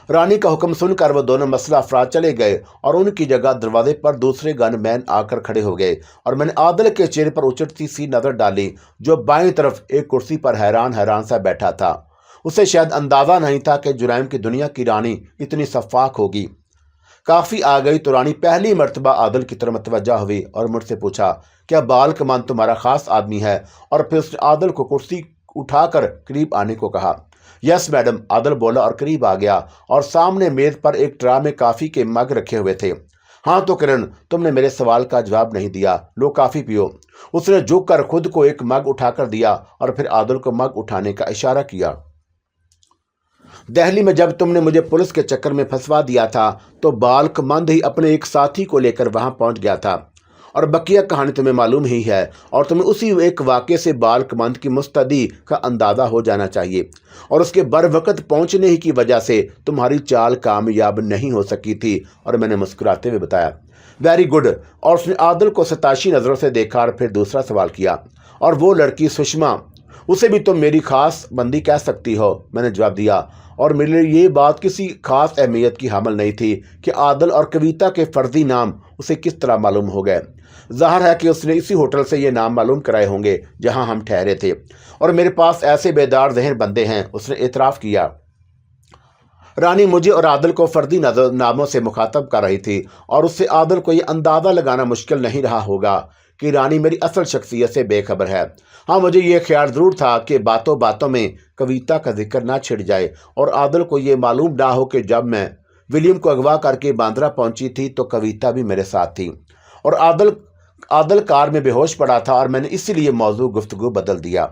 रानी का हुक्म सुनकर वो दोनों मसला अफराद चले गए और उनकी जगह दरवाजे पर दूसरे गनमैन आकर खड़े हो गए। और मैंने आदल के चेहरे पर उचटती सी नज़र डाली जो बाईं तरफ एक कुर्सी पर हैरान सा बैठा था। उसे शायद अंदाजा नहीं था कि जुरैम की दुनिया की रानी इतनी शफाक होगी। काफी आ गई तो रानी पहली मर्तबा आदल की तरफ मतवज्जा हुई और मुझसे पूछा, क्या बाल कमान तुम्हारा खास आदमी है? और फिर उसने आदल को कुर्सी उठाकर करीब आने को कहा। यस मैडम, आदल बोला और करीब आ गया और सामने मेज पर एक ट्रा में काफी के मग रखे हुए थे। हाँ तो किरण, तुमने मेरे सवाल का जवाब नहीं दिया, लो काफी पियो। उसने झुक कर खुद को एक मग उठाकर दिया और फिर आदल को मग उठाने का इशारा किया। दिल्ली में जब तुमने मुझे पुलिस के चक्कर में फंसवा दिया था तो बालकमंद ही अपने एक साथी को लेकर वहां पहुंच गया था और बकिया कहानी तुम्हें मालूम ही है और तुम्हें उसी एक वाक़े से बालकमंद की मुस्तैदी का अंदाज़ा हो जाना चाहिए और उसके बरवकत पहुंचने ही की वजह से तुम्हारी चाल कामयाब नहीं हो सकी थी। और मैंने मुस्कुराते हुए बताया, वेरी गुड। और उसने आदल को सताशी नज़रों से देखा और फिर दूसरा सवाल किया, और वो लड़की सुषमा, उसे भी तुम मेरी खास बंदी कह सकती हो? मैंने जवाब दिया और मेरे लिए ये बात किसी खास अहमियत की हामिल नहीं थी कि आदल और कविता के फर्जी नाम उसे किस तरह मालूम हो गए। ज़ाहिर है कि उसने इसी होटल से ये नाम मालूम कराए होंगे जहां हम ठहरे थे और मेरे पास ऐसे बेदार जहन बंदे हैं, उसने एतराफ़ किया। रानी मुझे और आदल को फर्जी नामों से मुखातब कर रही थी और उससे आदल को यह अंदाज़ा लगाना मुश्किल नहीं रहा होगा कि रानी मेरी असल शख्सियत से बेखबर है। हाँ, मुझे ये ख्याल ज़रूर था कि बातों बातों में कविता का जिक्र ना छिड़ जाए और आदल को ये मालूम ना हो कि जब मैं विलियम को अगवा करके बांद्रा पहुंची थी तो कविता भी मेरे साथ थी और आदल कार में बेहोश पड़ा था और मैंने इसीलिए मौजू गुफ्तगू बदल दिया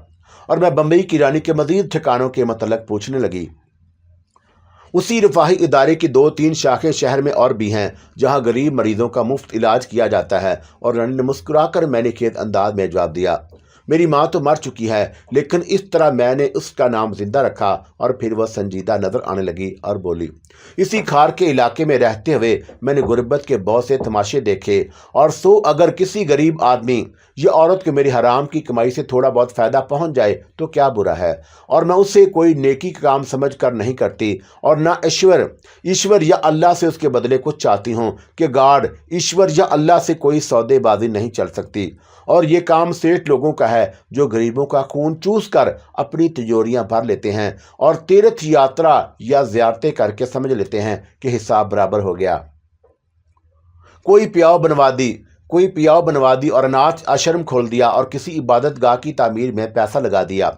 और मैं बम्बई की रानी के मज़ीद ठिकानों के मतलब पूछने लगी। उसी रफाही इदारे की 2-3 शाखें शहर में और भी हैं जहां गरीब मरीजों का मुफ्त इलाज किया जाता है। और रानी ने मुस्कुराकर मैंने खेत अंदाज में जवाब दिया, मेरी माँ तो मर चुकी है, लेकिन इस तरह मैंने उसका नाम जिंदा रखा। और फिर वह संजीदा नजर आने लगी और बोली, इसी खार के इलाके में रहते हुए मैंने गुर्बत के बहुत से तमाशे देखे और अगर किसी गरीब आदमी या औरत को मेरी हराम की कमाई से थोड़ा बहुत फ़ायदा पहुंच जाए तो क्या बुरा है। और मैं उसे कोई नेकी का काम समझ कर नहीं करती और ना ईश्वर या अल्लाह से उसके बदले कुछ चाहती हूँ कि गॉड, ईश्वर या अल्लाह से कोई सौदेबाजी नहीं चल सकती। और ये काम सेठ लोगों का है जो गरीबों का खून चूस कर अपनी तिजोरियां भर लेते हैं और तीर्थ यात्रा या ज़ियारतें करके समझ लेते हैं कि हिसाब बराबर हो गया। कोई प्याव बनवा दी और अनाथ आश्रम खोल दिया और किसी इबादत गाह की तामीर में पैसा लगा दिया,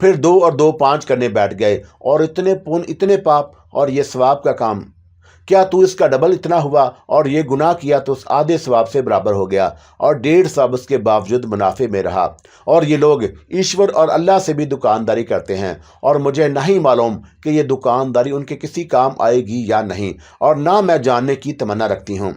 फिर 2 और 2 5 करने बैठ गए और इतने पुण्य इतने पाप और ये सवाब का काम। क्या तू इसका डबल इतना हुआ और ये गुनाह किया तो उस आधे सवाब से बराबर हो गया और 1.5 सवाब उसके बावजूद मुनाफे में रहा। और ये लोग ईश्वर और अल्लाह से भी दुकानदारी करते हैं और मुझे नहीं मालूम कि ये दुकानदारी उनके किसी काम आएगी या नहीं और ना मैं जानने की तमन्ना रखती हूँ।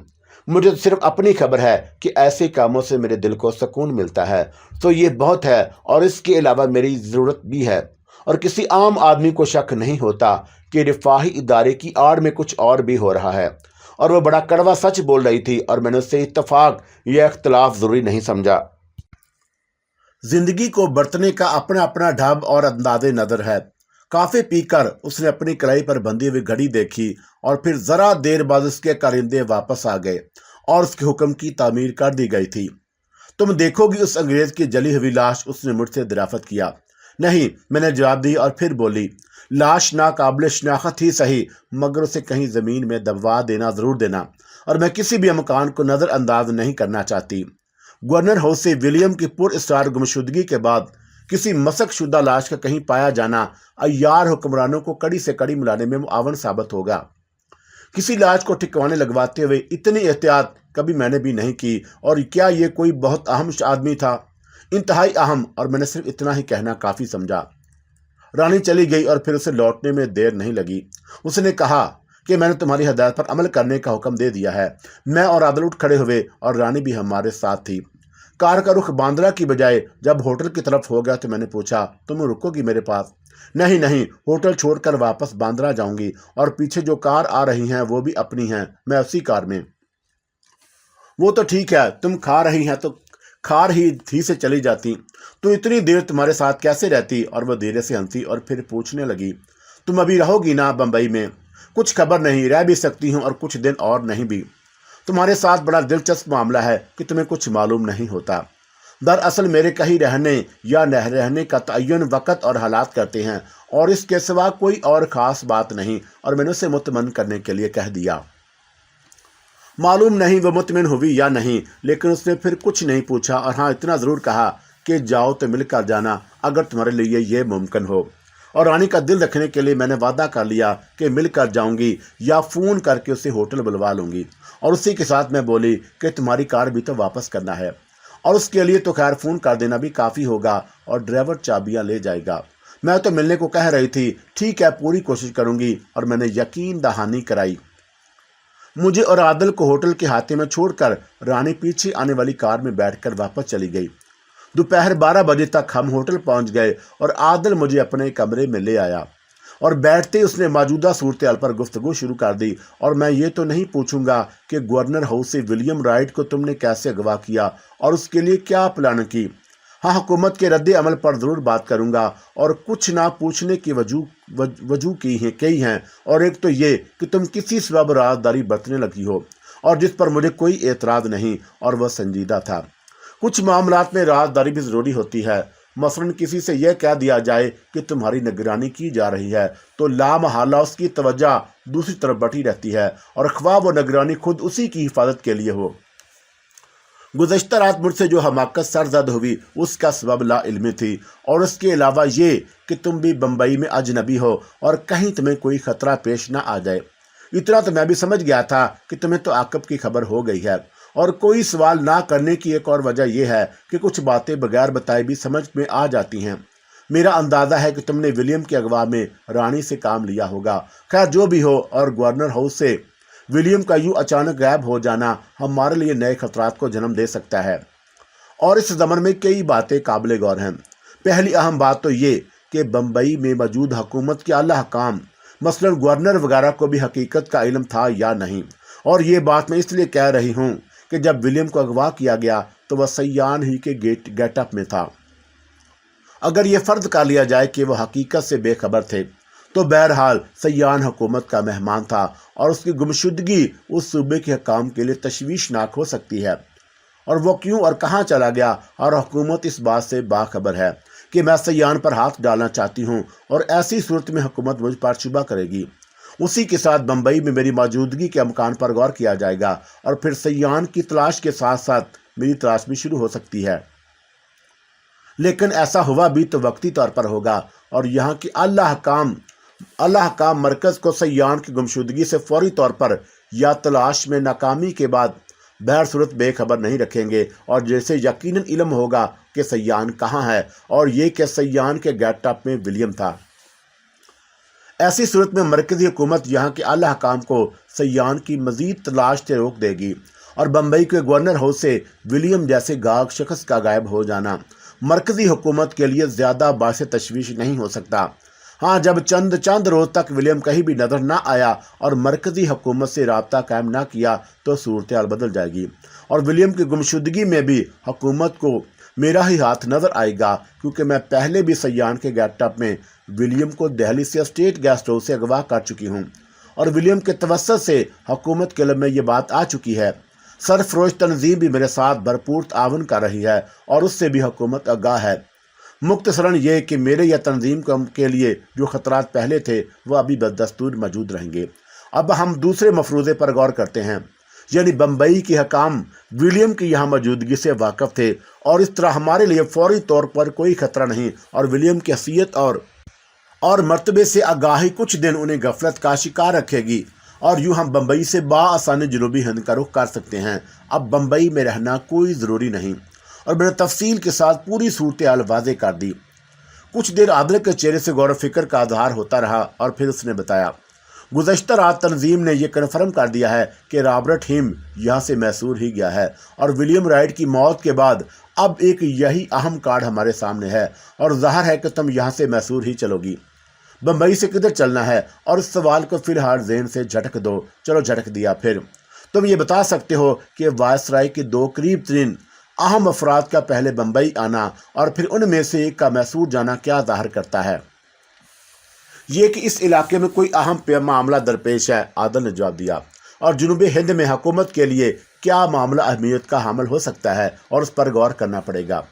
मुझे तो सिर्फ अपनी खबर है कि ऐसे कामों से मेरे दिल को सुकून मिलता है, तो ये बहुत है और इसके अलावा मेरी ज़रूरत भी है। और किसी आम आदमी को शक नहीं होता कि रिफाही इदारे की आड़ में कुछ और भी हो रहा है। और वह बड़ा कड़वा सच बोल रही थी और मैंने उससे इत्तफाक या इख्तलाफ ज़रूरी नहीं समझा। जिंदगी को बरतने का अपना अपना ढब और अंदाज़े नज़र है। काफ़ी पीकर उसने अपनी कलाई पर बंधी हुई घड़ी देखी और फिर ज़रा देर बाद उसके कारिंदे वापस आ गए और उसके हुक्म की तामीर कर दी गई थी। तुम देखोगी उस अंग्रेज़ की जली हुई लाश, उसने मुझसे दराफत किया। नहीं, मैंने जवाब दी और फिर बोली, लाश नाकाबिल शनाख्त ही सही, मगर उसे कहीं ज़मीन में दबवा देना ज़रूर देना और मैं किसी भी मकान को नज़रअंदाज नहीं करना चाहती। गवर्नर हाउस से विलियम की पुरअसरार गुमशुदगी के बाद किसी मसक शुदा लाश का कहीं पाया जाना अय्यार हुक्मरानों को कड़ी से कड़ी मिलाने में मुआवन साबित होगा। किसी लाश को ठिकाने लगवाते हुए इतनी एहतियात कभी मैंने भी नहीं की। और क्या ये कोई बहुत अहम आदमी था? इंतहाई अहम। और मैंने सिर्फ इतना ही कहना काफ़ी समझा। रानी चली गई और फिर उसे लौटने में देर नहीं लगी। उसने कहा कि मैंने तुम्हारी हदायत पर अमल करने का हुक्म दे दिया है। मैं और आदल उठ खड़े हुए और रानी भी हमारे साथ थी। कार का रुख बांद्रा की बजाय जब होटल की तरफ हो गया तो मैंने पूछा, तुम रुकोगी मेरे पास? नहीं, होटल छोड़कर वापस बांद्रा जाऊंगी और पीछे जो कार आ रही हैं वो भी अपनी हैं, मैं उसी कार में। वो तो ठीक है, तुम खा रही हैं तो खार ही से चली जाती, तो इतनी देर तुम्हारे साथ कैसे रहती? और वह धीरे से हंसी और फिर पूछने लगी, तुम अभी रहोगी ना बम्बई में? कुछ खबर नहीं, रह भी सकती हूँ और कुछ दिन और नहीं भी। तुम्हारे साथ बड़ा दिलचस्प मामला है कि तुम्हें कुछ मालूम नहीं होता। दरअसल मेरे कहीं रहने या न रहने का तयन वक़्त और हालात करते हैं, और इसके सिवा कोई और ख़ास बात नहीं। और मैंने उसे मुतमन करने के लिए कह दिया। मालूम नहीं वो मुतमिन हुई या नहीं, लेकिन उसने फिर कुछ नहीं पूछा, और हाँ इतना ज़रूर कहा कि जाओ तो मिलकर जाना अगर तुम्हारे लिए ये मुमकिन हो। और रानी का दिल रखने के लिए मैंने वादा कर लिया कि मिलकर जाऊंगी या फ़ोन करके उसे होटल बुलवा लूँगी। और उसी के साथ मैं बोली कि तुम्हारी कार भी तो वापस करना है, और उसके लिए तो खैर फ़ोन कर देना भी काफ़ी होगा, और ड्राइवर चाबियाँ ले जाएगा। मैं तो मिलने को कह रही थी। ठीक है, पूरी कोशिश करूँगी। और मैंने यकीन दहानी कराई। मुझे और आदिल को होटल के हाथे में छोड़कर रानी पीछे आने वाली कार में बैठकर वापस चली गई। दोपहर 12 बजे तक हम होटल पहुंच गए, और आदिल मुझे अपने कमरे में ले आया, और बैठते ही उसने मौजूदा सूरत-ए-हाल पर गुफ्तगू शुरू कर दी। और मैं ये तो नहीं पूछूंगा कि गवर्नर हाउस से विलियम राइट को तुमने कैसे अगवा किया और उसके लिए क्या प्लान की। हाँ, हुकूमत के रद्द अमल पर ज़रूर बात करूंगा, और कुछ ना पूछने की वजूह कई हैं। और एक तो ये कि तुम किसी सबब राजदारी बरतने लगी हो, और जिस पर मुझे कोई एतराज़ नहीं, और वह संजीदा था। कुछ मामलात में राजदारी भी ज़रूरी होती है। मसलन किसी से यह कह दिया जाए कि तुम्हारी निगरानी की जा रही है, तो लामहला उसकी तवज्जो दूसरी तरफ बटी रहती है, और ख्वाह वो निगरानी खुद उसी की हिफाजत के लिए हो। गुज़श्ता रात मुझसे जो हमाकत सरजद हुई उसका सबब ला इल्मी थी, और उसके अलावा ये कि तुम भी बम्बई में अजनबी हो और कहीं तुम्हें कोई ख़तरा पेश ना आ जाए। इतना तो मैं भी समझ गया था कि तुम्हें तो आकब की खबर हो गई है। और कोई सवाल ना करने की एक और वजह यह है कि कुछ बातें बगैर बताए भी समझ में आ जाती हैं। मेरा अंदाज़ा है कि तुमने विलियम के अगवा में रानी से काम लिया होगा। खैर जो भी हो, और गवर्नर हाउस से विलियम का यूं अचानक गायब हो जाना हमारे लिए नए खतरात को जन्म दे सकता है, और इस ज़मन में कई बातें काबिल गौर हैं। पहली अहम बात तो ये कि बम्बई में मौजूद हुकूमत के आला हकाम मसलन गवर्नर वगैरह को भी हकीकत का इल्म था या नहीं। और ये बात मैं इसलिए कह रही हूँ कि जब विलियम को अगवा किया गया तो वह सयान ही के गेटअप में था। अगर ये फ़र्ज कर लिया जाए कि वह हकीकत से बेखबर थे, तो बहरहाल सयान हुकूमत का मेहमान था, और उसकी गुमशुदगी उस सूबे के हकाम के लिए तशवीशनाक हो सकती है। और वो क्यों और कहाँ चला गया, और हुकूमत इस बात से बाखबर है कि मैं सयान पर हाथ डालना चाहती हूँ, और ऐसी सूरत में हुकूमत मुझ पर शुबा करेगी। उसी के साथ बम्बई में मेरी मौजूदगी के अमकान पर गौर किया जाएगा, और फिर सयान की तलाश के साथ साथ मेरी तलाश भी शुरू हो सकती है। लेकिन ऐसा हुआ भी तो वक्ती तौर पर होगा, और यहाँ की अल्लाह काम मरकज़ को सयान की गुमशुदगी से फौरी तौर पर या तलाश में नाकामी के बाद बहर सूरत बेखबर नहीं रखेंगे, और जैसे यकीनन इल्म होगा कि सयान कहाँ है, और ये कि सयान के गेटअप में विलियम था। ऐसी सूरत में मरकज़ी हुकूमत यहाँ के आला हकाम को सयान की मज़ीद तलाश से रोक देगी, और बम्बई के गवर्नर हाउस से विलियम जैसे गायक शख्स का गायब हो जाना मरकज़ी हुकूमत के लिए ज़्यादा बायस तशवीश नहीं हो सकता। हाँ, जब चंद रोज़ तक विलियम कहीं भी नज़र ना आया और मरकज़ी हुकूमत से रब्ता कायम ना किया तो सूरत हाल बदल जाएगी, और विलियम की गुमशुदगी में भी हुकूमत को मेरा ही हाथ नज़र आएगा, क्योंकि मैं पहले भी सयान के गेटअप में विलियम को दिल्ली से स्टेट गेस्ट हाउस से अगवा कर चुकी हूँ, और विलियम के तवस्सुत से हुकूमत के इल्म में ये बात आ चुकी है। सरफरोश तंजीम भी मेरे साथ भरपूर ताउन कर रही है, और उससे भी हुकूमत आगाह है। मुख्तसरन ये कि मेरे या तंजीम के लिए जो ख़तरात पहले थे वह अभी बदस्तूर मौजूद रहेंगे। अब हम दूसरे मफरूज़े पर गौर करते हैं, यानी बम्बई के हकाम विलियम की यहाँ मौजूदगी से वाकिफ़ थे, और इस तरह हमारे लिए फौरी तौर पर कोई ख़तरा नहीं, और विलियम की हैसियत और मर्तबे से आगाही कुछ दिन उन्हें गफलत का शिकार रखेगी, और यूँ हम बम्बई से बाआसानी जनूबी हिंद का रुख कर सकते हैं। अब बम्बई में रहना कोई ज़रूरी नहीं, और मैंने तफसील के साथ पूरी सूरत हाल वाज़े कर दी। कुछ देर आदिल के चेहरे से गौर फिक्र का इज़हार होता रहा, और फिर उसने बताया, गुज़श्ता रात तंजीम ने यह कन्फर्म कर दिया है कि रॉबर्ट हिम यहाँ से मैसूर ही गया है, और विलियम राइट की मौत के बाद अब एक यही अहम कार्ड हमारे सामने है, और ज़ाहिर है कि तुम यहाँ से मैसूर ही चलोगी। बम्बई से किधर चलना है, और इस सवाल को फ़िलहाल ज़हन से झटक दो। चलो, झटक दिया। फिर तुम ये बता सकते हो कि वायसराय के 2 करीब तरीन अहम अफराद का पहले बम्बई आना और फिर उनमें से एक का मैसूर जाना क्या ज़ाहिर करता है? ये कि इस इलाके में कोई अहम मामला दरपेश है, आदिल ने जवाब दिया, और जनूबी हिंद में हुकूमत के लिए क्या मामला अहमियत का हामिल हो सकता है और उस पर गौर करना पड़ेगा।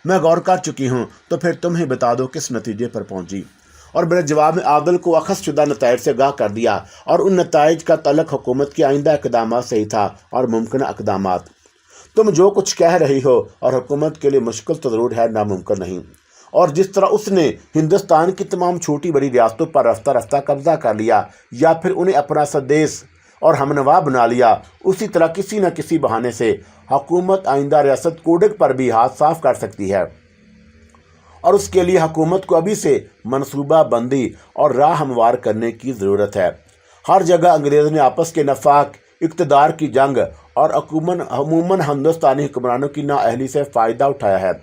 मैं गौर कर चुकी हूँ, तो फिर तुम ही बता दो किस नतीजे पर पहुंची। और मेरे जवाब में आदल को अखज़शुदा नताइज से आगाह कर दिया, और उन नताइज का तल्लुक़ हुकूमत के आइंदा इक़दामात से ही था और मुमकिन इक़दामात। तुम जो कुछ कह रही हो और हुकूमत के लिए मुश्किल तो ज़रूर है, नामुमकिन नहीं। और जिस तरह उसने हिंदुस्तान की तमाम छोटी बड़ी रियासतों पर रफ्ता रफ्ता कब्जा कर लिया या फिर उन्हें अपना सदेश और हमनवा बना लिया, उसी तरह किसी न किसी बहाने से हुकूमत आइंदा रियासत कोडक पर भी हाथ साफ कर सकती है। और उसके लिए हुकूमत को अभी से मनसूबा बंदी और राह हमवार करने की ज़रूरत है। हर जगह अंग्रेज़ों ने आपस के नफाक, इक़्तिदार की जंग और अमूमन हिंदुस्तानी हुक्मरानों की नाअहली से फ़ायदा उठाया है।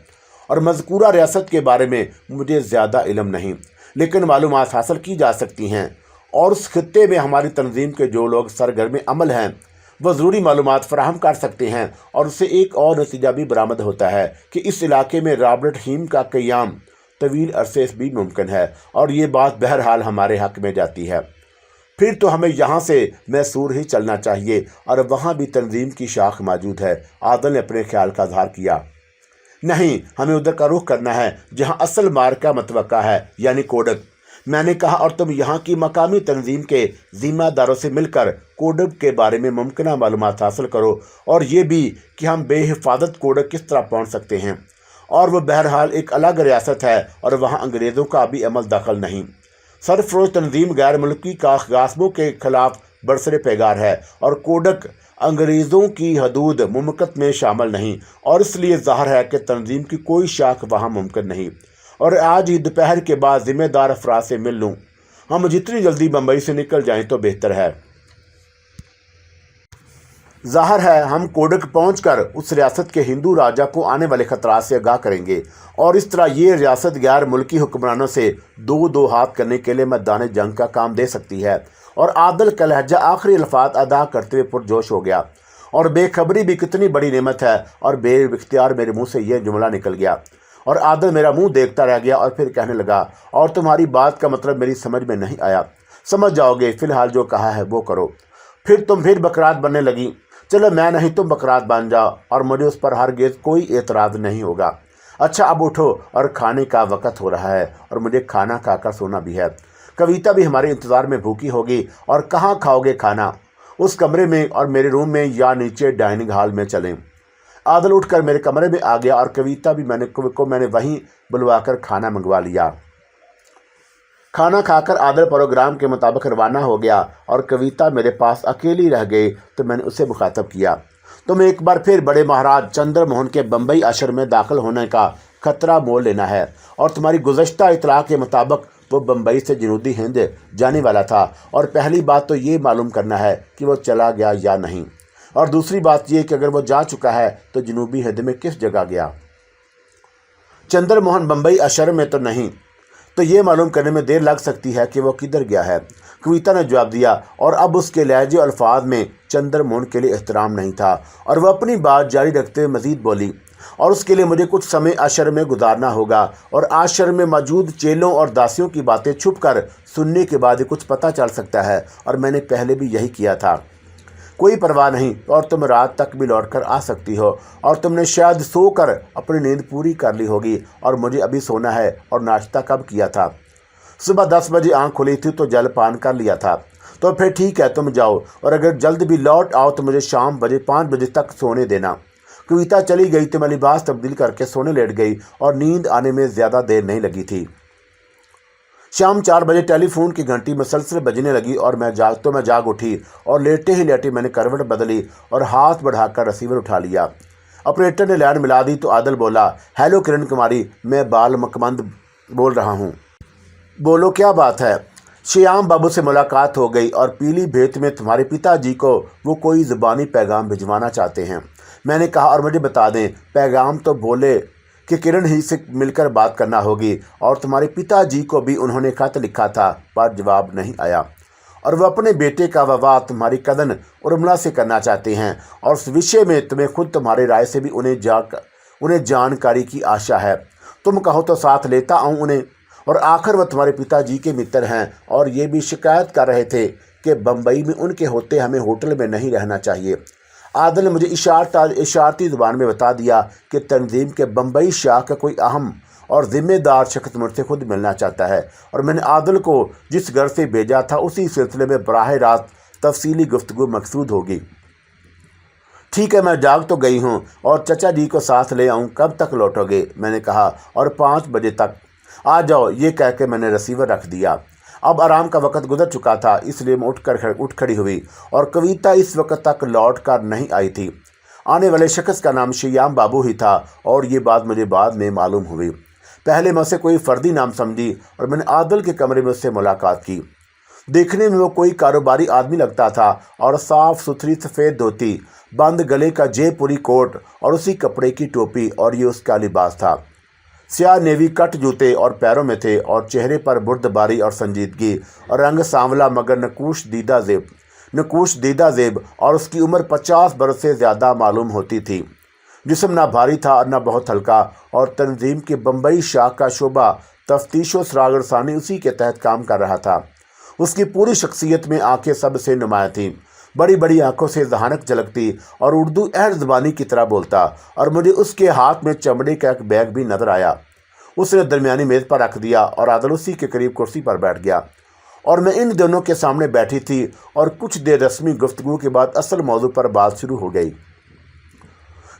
और मज़कूरा रियासत के बारे में मुझे ज़्यादा इल्म नहीं, लेकिन मालूमात हासिल की जा सकती हैं, और उस खित्ते में हमारी तंजीम के जो लोग सरगर्म अमल हैं वह ज़रूरी मालूमात फराहम कर सकते हैं। और उससे एक और नतीजा भी बरामद होता है कि इस इलाके में रॉबर्ट हीम का क़याम तवील अरसे से भी मुमकिन है, और ये बात बहरहाल हमारे हक़ में जाती है। फिर तो हमें यहाँ से मैसूर ही चलना चाहिए, और वहाँ भी तंजीम की शाख मौजूद है। आदल ने अपने ख्याल का इज़हार किया। नहीं, हमें उधर का रुख करना है जहाँ असल मार्का मतवक्का है, यानी कोडक। मैंने कहा, और तुम यहाँ की मकामी तंजीम के ज़िम्मेदारों से मिलकर कोडक के बारे में मुमकिन मालूमात हासिल करो, और ये भी कि हम बेहिफाजत कोडक किस तरह पहुँच सकते हैं। और वह बहरहाल एक अलग रियासत है, और वहाँ अंग्रेज़ों का भी अमल दखल नहीं। सरफरोश तंजीम गैर मुल्की का गासबों के खिलाफ बरसरे पैगार है, और कोडक अंग्रेज़ों की हदूद मुमक्कत में शामिल नहीं, और इसलिए ज़ाहिर है कि तंजीम की कोई शाख वहाँ मुमकिन नहीं। और आज ही दोपहर के बाद ज़िम्मेदार अफराद से मिल लूँ। हम जितनी जल्दी बम्बई से निकल जाएं तो बेहतर है। ज़ाहिर है हम कोडक पहुंचकर उस रियासत के हिंदू राजा को आने वाले ख़तरात से आगाह करेंगे, और इस तरह ये रियासत गैर मुल्की हुक्मरानों से दो हाथ करने के लिए मैदान जंग का काम दे सकती है। और आदल का लहजा आखिरी अल्फाज अदा करते हुए पुरजोश हो गया। और बेखबरी भी कितनी बड़ी नेमत है, और बेइख्तियार मेरे मुँह से यह जुमला निकल गया। और आदल मेरा मुंह देखता रह गया, और फिर कहने लगा, और तुम्हारी बात का मतलब मेरी समझ में नहीं आया। समझ जाओगे, फ़िलहाल जो कहा है वो करो। फिर तुम बकरात बनने लगी। चलो मैं नहीं, तुम बकरात बन जाओ, और मुझे उस पर हरगिज़ कोई एतराज़ नहीं होगा। अच्छा, अब उठो, और खाने का वक़्त हो रहा है, और मुझे खाना खाकर सोना भी है। कविता भी हमारे इंतज़ार में भूखी होगी। और कहाँ खाओगे खाना? उस कमरे में और मेरे रूम में, या नीचे डाइनिंग हॉल में चलें? आदल उठकर मेरे कमरे में आ गया, और कविता भी मैंने वहीं बुलवाकर खाना मंगवा लिया। खाना खाकर आदल प्रोग्राम के मुताबिक रवाना हो गया, और कविता मेरे पास अकेली रह गई। तो मैंने उसे मुखातब किया, तुम्हें एक बार फिर बड़े महाराज चंद्र मोहन के बम्बई अशर में दाखिल होने का खतरा मोल लेना है। और तुम्हारी गुज़श्ता इतला के मुताबिक वो बम्बई से जनूबी हिंद जाने वाला था, और पहली बात तो ये मालूम करना है कि वो चला गया या नहीं, और दूसरी बात ये कि अगर वो जा चुका है तो जनूबी हिंद में किस जगह गया। चंद्र मोहन बम्बई अशर में तो नहीं, तो ये मालूम करने में देर लग सकती है कि वो किधर गया है। कविता ने जवाब दिया, और अब उसके लहजे अल्फाज में चंद्र मोहन के लिए एहतराम नहीं था, और वह अपनी बात जारी रखते हुए मज़ीद बोली, और उसके लिए मुझे कुछ समय आश्रम में गुजारना होगा, और आश्रम में मौजूद चेलों और दासियों की बातें छुप कर सुनने के बाद ही कुछ पता चल सकता है, और मैंने पहले भी यही किया था। कोई परवाह नहीं, और तुम रात तक भी लौट कर आ सकती हो, और तुमने शायद सोकर अपनी नींद पूरी कर ली होगी, और मुझे अभी सोना है। और नाश्ता कब किया था? सुबह 10 बजे आँख खुली थी तो जलपान कर लिया था। तो फिर ठीक है, तुम जाओ, और अगर जल्द भी लौट आओ तो मुझे शाम 5 बजे तक सोने देना। कविता चली गई तो मैं लिबास तब्दील करके सोने लेट गई, और नींद आने में ज़्यादा देर नहीं लगी थी। शाम 4 बजे टेलीफोन की घंटी मुसलसल बजने लगी, और मैं जाग उठी, और लेटे ही लेटे मैंने करवट बदली और हाथ बढ़ाकर रिसीवर उठा लिया। ऑपरेटर ने लाइन मिला दी तो आदल बोला, हेलो किरण कुमारी, मैं बाल मकमंद बोल रहा हूँ। बोलो, क्या बात है? श्याम बाबू से मुलाकात हो गई, और पीली भेत में तुम्हारे पिताजी को वो कोई ज़ुबानी पैगाम भिजवाना चाहते हैं। मैंने कहा, और मुझे बता दें, पैगाम तो बोले कि किरण ही से मिलकर बात करना होगी, और तुम्हारे पिताजी को भी उन्होंने खत लिखा था, पर जवाब नहीं आया, और वह अपने बेटे का विवाह तुम्हारी कज़न उर्मिला से करना चाहते हैं, और उस विषय में तुम्हें खुद तुम्हारे राय से भी उन्हें जानकारी की आशा है। तुम कहो तो साथ लेता आऊँ उन्हें। और आखिर वह तुम्हारे पिताजी के मित्र हैं, और ये भी शिकायत कर रहे थे कि बम्बई में उनके होते हमें होटल में नहीं रहना चाहिए। عادل نے مجھے اشارتی زبان میں بتا دیا کہ تنظیم کے بمبئی شاہ کا کوئی اہم اور ذمہ دار شخص مجھ سے خود ملنا چاہتا ہے، اور میں نے عادل کو جس گھر سے بھیجا تھا اسی سلسلے میں براہ راست تفصیلی گفتگو مقصود ہوگی۔ ٹھیک ہے، میں جاگ تو گئی ہوں اور چچا جی کو ساتھ لے آؤں، کب تک لوٹو گے؟ میں نے کہا، اور 5 بجے تک آ جاؤ، یہ کہہ کے میں نے ریسیور رکھ دیا۔ اب آرام کا وقت گزر چکا تھا، اس لیے میں اٹھ کھڑی ہوئی، اور کویتا اس وقت تک لوٹ کر نہیں آئی تھی۔ آنے والے شخص کا نام شیام بابو ہی تھا، اور یہ بات مجھے بعد میں معلوم ہوئی۔ پہلے میں اسے کوئی فردی نام سمجھی، اور میں نے عادل کے کمرے میں اس سے ملاقات کی۔ دیکھنے میں وہ کوئی کاروباری آدمی لگتا تھا، اور صاف ستھری سفید دھوتی، بند گلے کا جے پوری کوٹ اور اسی کپڑے کی ٹوپی، اور یہ اس کا لباس تھا۔ سیاہ نیوی کٹ جوتے اور پیروں میں تھے، اور چہرے پر بردباری اور سنجیدگی، اور رنگ سانولا مگر نکوش دیدہ زیب، اور اس کی عمر 50 برس سے زیادہ معلوم ہوتی تھی۔ جسم نہ بھاری تھا اور نہ بہت ہلکا، اور تنظیم کے بمبئی شاخ کا شعبہ تفتیش و سراغ رسانی اسی کے تحت کام کر رہا تھا۔ اس کی پوری شخصیت میں آنکھیں سب سے نمایاں تھیں، بڑی بڑی آنکھوں سے ذہانت جھلکتی، اور اردو اہل زبانی کی طرح بولتا، اور مجھے اس کے ہاتھ میں چمڑے کا ایک بیگ بھی نظر آیا۔ اس نے درمیانی میز پر رکھ دیا، اور عادل اسی کے قریب کرسی پر بیٹھ گیا، اور میں ان دونوں کے سامنے بیٹھی تھی، اور کچھ دیر رسمی گفتگو کے بعد اصل موضوع پر بات شروع ہو گئی۔